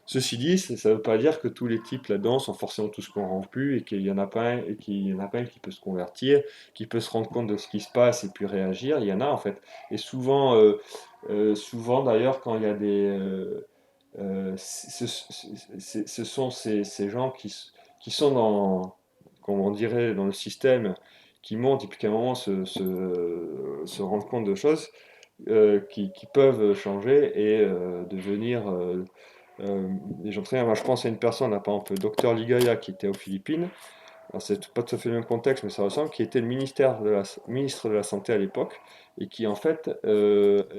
Ceci dit, ça ne veut pas dire que tous les types là-dedans sont forcément tous corrompus et qu'il y en a pas un, et qu'il y en a pas un qui peut se convertir, qui peut se rendre compte de ce qui se passe et puis réagir. Il y en a en fait. Et souvent d'ailleurs, quand il y a ce sont ces gens qui sont comment on dirait, dans le système, qui montent et puis qu'à un moment se rendent compte de choses qui peuvent changer et devenir des gens très bien. Moi, je pense à une personne, là, par exemple, le docteur Ligaya, qui était aux Philippines. Alors, c'est pas tout à fait le même contexte, mais ça ressemble, qui était le ministre de la Santé à l'époque, et qui, en fait,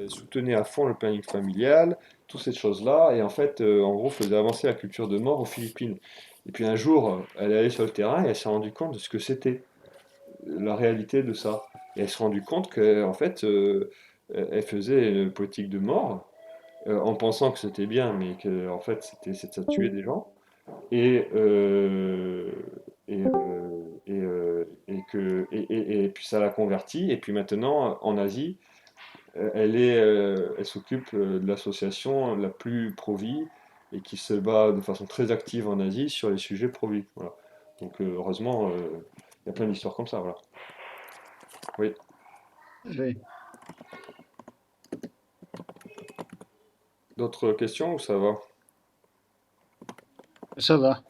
soutenait à fond le planning familial, toutes ces choses-là, et en fait, en gros, faisait avancer la culture de mort aux Philippines. Et puis un jour, elle est allée sur le terrain et elle s'est rendue compte de ce que c'était, la réalité de ça. Et elle s'est rendue compte qu'en fait, elle faisait une politique de mort, en pensant que c'était bien, mais que en fait, ça tuait des gens et, et puis ça l'a convertie. Et puis maintenant, en Asie, elle s'occupe de l'association la plus pro-vie et qui se bat de façon très active en Asie sur les sujets pro-vie. Voilà. Donc heureusement, il y a plein d'histoires comme ça. Voilà. Oui. Oui, D'autres questions ou ça va? ça va.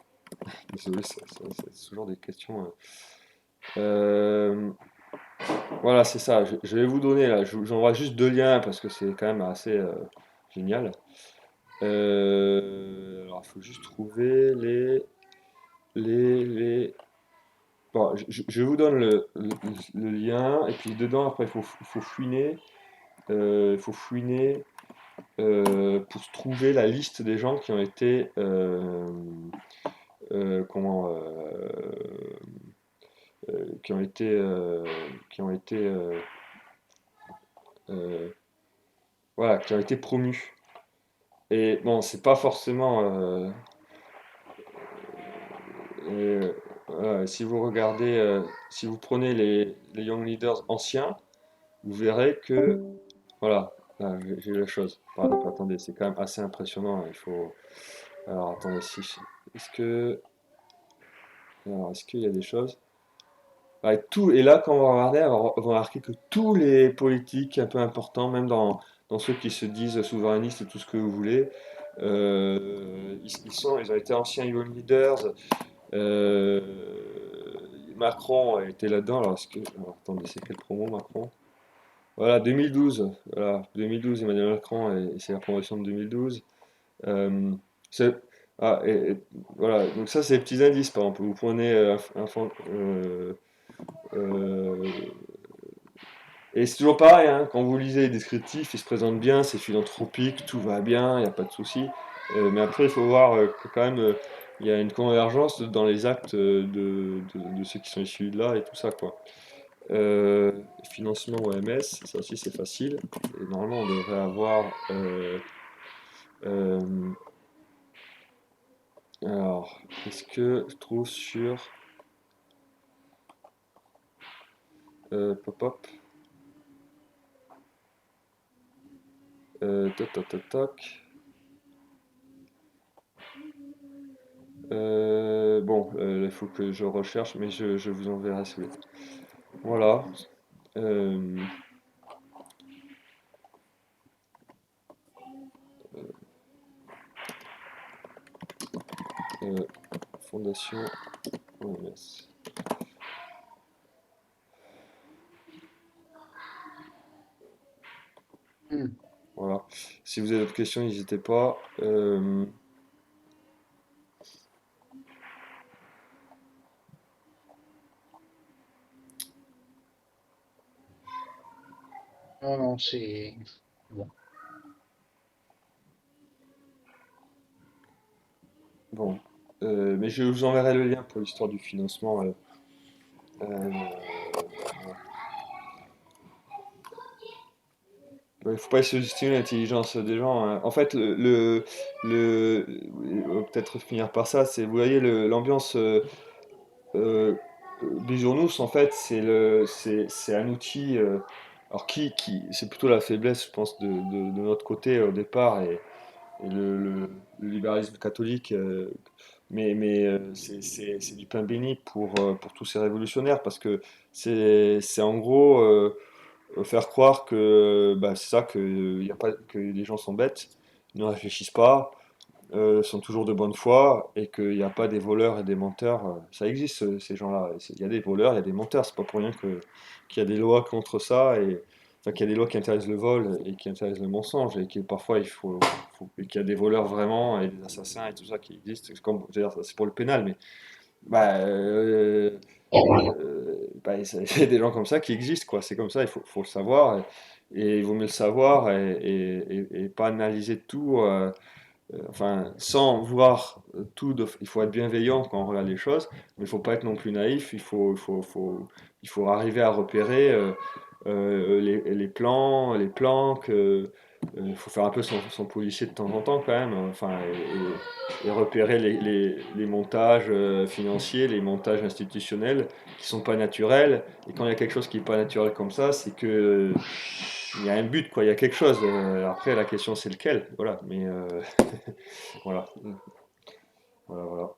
Désolé, c'est toujours des questions. Euh, Voilà, c'est ça. Je vais vous donner là. J'envoie juste deux liens parce que c'est quand même assez génial. Alors, il faut juste trouver les... Bon, je vous donne le lien et puis dedans, après, il faut fouiner. Il faut fouiner pour trouver la liste des gens qui ont été... comment... qui ont été... qui ont été... euh, voilà, qui ont été promus. Et bon, c'est pas forcément. Voilà, si vous regardez, si vous prenez les Young Leaders anciens, vous verrez que. Voilà, là, j'ai eu la chose. Pardon, attendez, c'est quand même assez impressionnant. Il faut. Alors, attendez, si. Est-ce que. Alors, est-ce qu'il y a des choses? Ouais, tout, et là, quand on va regarder, on va remarquer que tous les politiques un peu importants, même dans ceux qui se disent souverainistes et tout ce que vous voulez, ils ont été anciens Young Leaders. Euh, Macron était là-dedans. Alors, attendez, c'est quelle promo Macron? Voilà, 2012. Voilà, 2012, Emmanuel Macron, et c'est la promotion de 2012. Euh, c'est- voilà, donc ça, c'est les petits indices, par exemple. Vous prenez euh, et c'est toujours pareil, hein, quand vous lisez les descriptifs, ils se présentent bien, c'est philanthropique, tout va bien, il n'y a pas de souci. Mais après, il faut voir que quand même, il y a une convergence dans les actes de ceux qui sont issus de là et tout ça, quoi. Euh, Financement OMS, ça aussi c'est facile. Et normalement, on devrait avoir. Euh, alors, qu'est-ce que je trouve sur. Pop-up. Toc, toc, toc, toc. Bon, il faut que je recherche, mais je vous enverrai si vous voulez. Voilà. Euh, euh, Fondation OMS. Hmm. Voilà. si vous avez d'autres questions, n'hésitez pas. Non, non, c'est bon. Bon, mais je vous enverrai le lien pour l'histoire du financement. Euh, Il faut pas sous-estimer l'intelligence des gens, hein. En fait, peut-être finir par ça, c'est, vous voyez, l'ambiance euh, Bisounours, en fait, c'est un outil. Alors, c'est plutôt la faiblesse, je pense, de notre côté au départ, et le libéralisme catholique. Mais c'est du pain béni pour tous ces révolutionnaires, parce que c'est en gros faire croire que bah, c'est ça, y a pas, que les gens sont bêtes, ne réfléchissent pas, sont toujours de bonne foi, et qu'il n'y a pas des voleurs et des menteurs. Ça existe, ces gens-là. Il y a des voleurs, il y a des menteurs. C'est pas pour rien qu'il y a des lois contre ça, enfin, qu'il y a des lois qui interdisent le vol et qui interdisent le mensonge, et que parfois et qu'il y a des voleurs vraiment et des assassins et tout ça qui existent. Je veux dire, c'est pour le pénal, mais bah, bah, il y a des gens comme ça qui existent, quoi. C'est comme ça, faut le savoir, et il vaut mieux le savoir, et pas analyser tout. Enfin, sans voir tout, il faut être bienveillant quand on regarde les choses, mais il faut pas être non plus naïf. Il faut arriver à repérer les plans, les planques. Il faut faire un peu son policier de temps en temps quand même. Enfin, et repérer les montages financiers, les montages institutionnels qui sont pas naturels. Et quand il y a quelque chose qui est pas naturel comme ça, c'est que il y a un but, quoi. Il y a quelque chose. Après, la question c'est lequel. Voilà. Mais voilà. Voilà, voilà.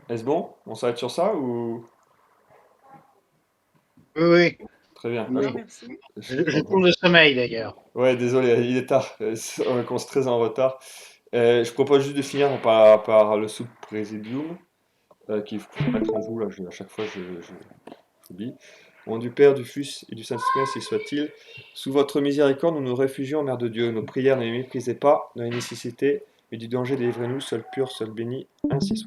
Est-ce bon? On s'arrête sur ça ou... Oui, oui, Très bien. Ah, Bien, oui. merci. Je tourne le sommeil d'ailleurs. Ouais, désolé, il est tard. On commence très en retard. Je propose juste de finir par le sub Praesidium, qu'il faut mettre en vous, là, à chaque fois j'oublie. Au nom du Père, du Fils et du Saint-Esprit, ainsi soit-il. Sous votre miséricorde, nous nous réfugions, Mère de Dieu. Nos prières ne les méprisez pas dans les nécessités, mais du danger délivrez-nous, seul pur, seul béni, ainsi soit.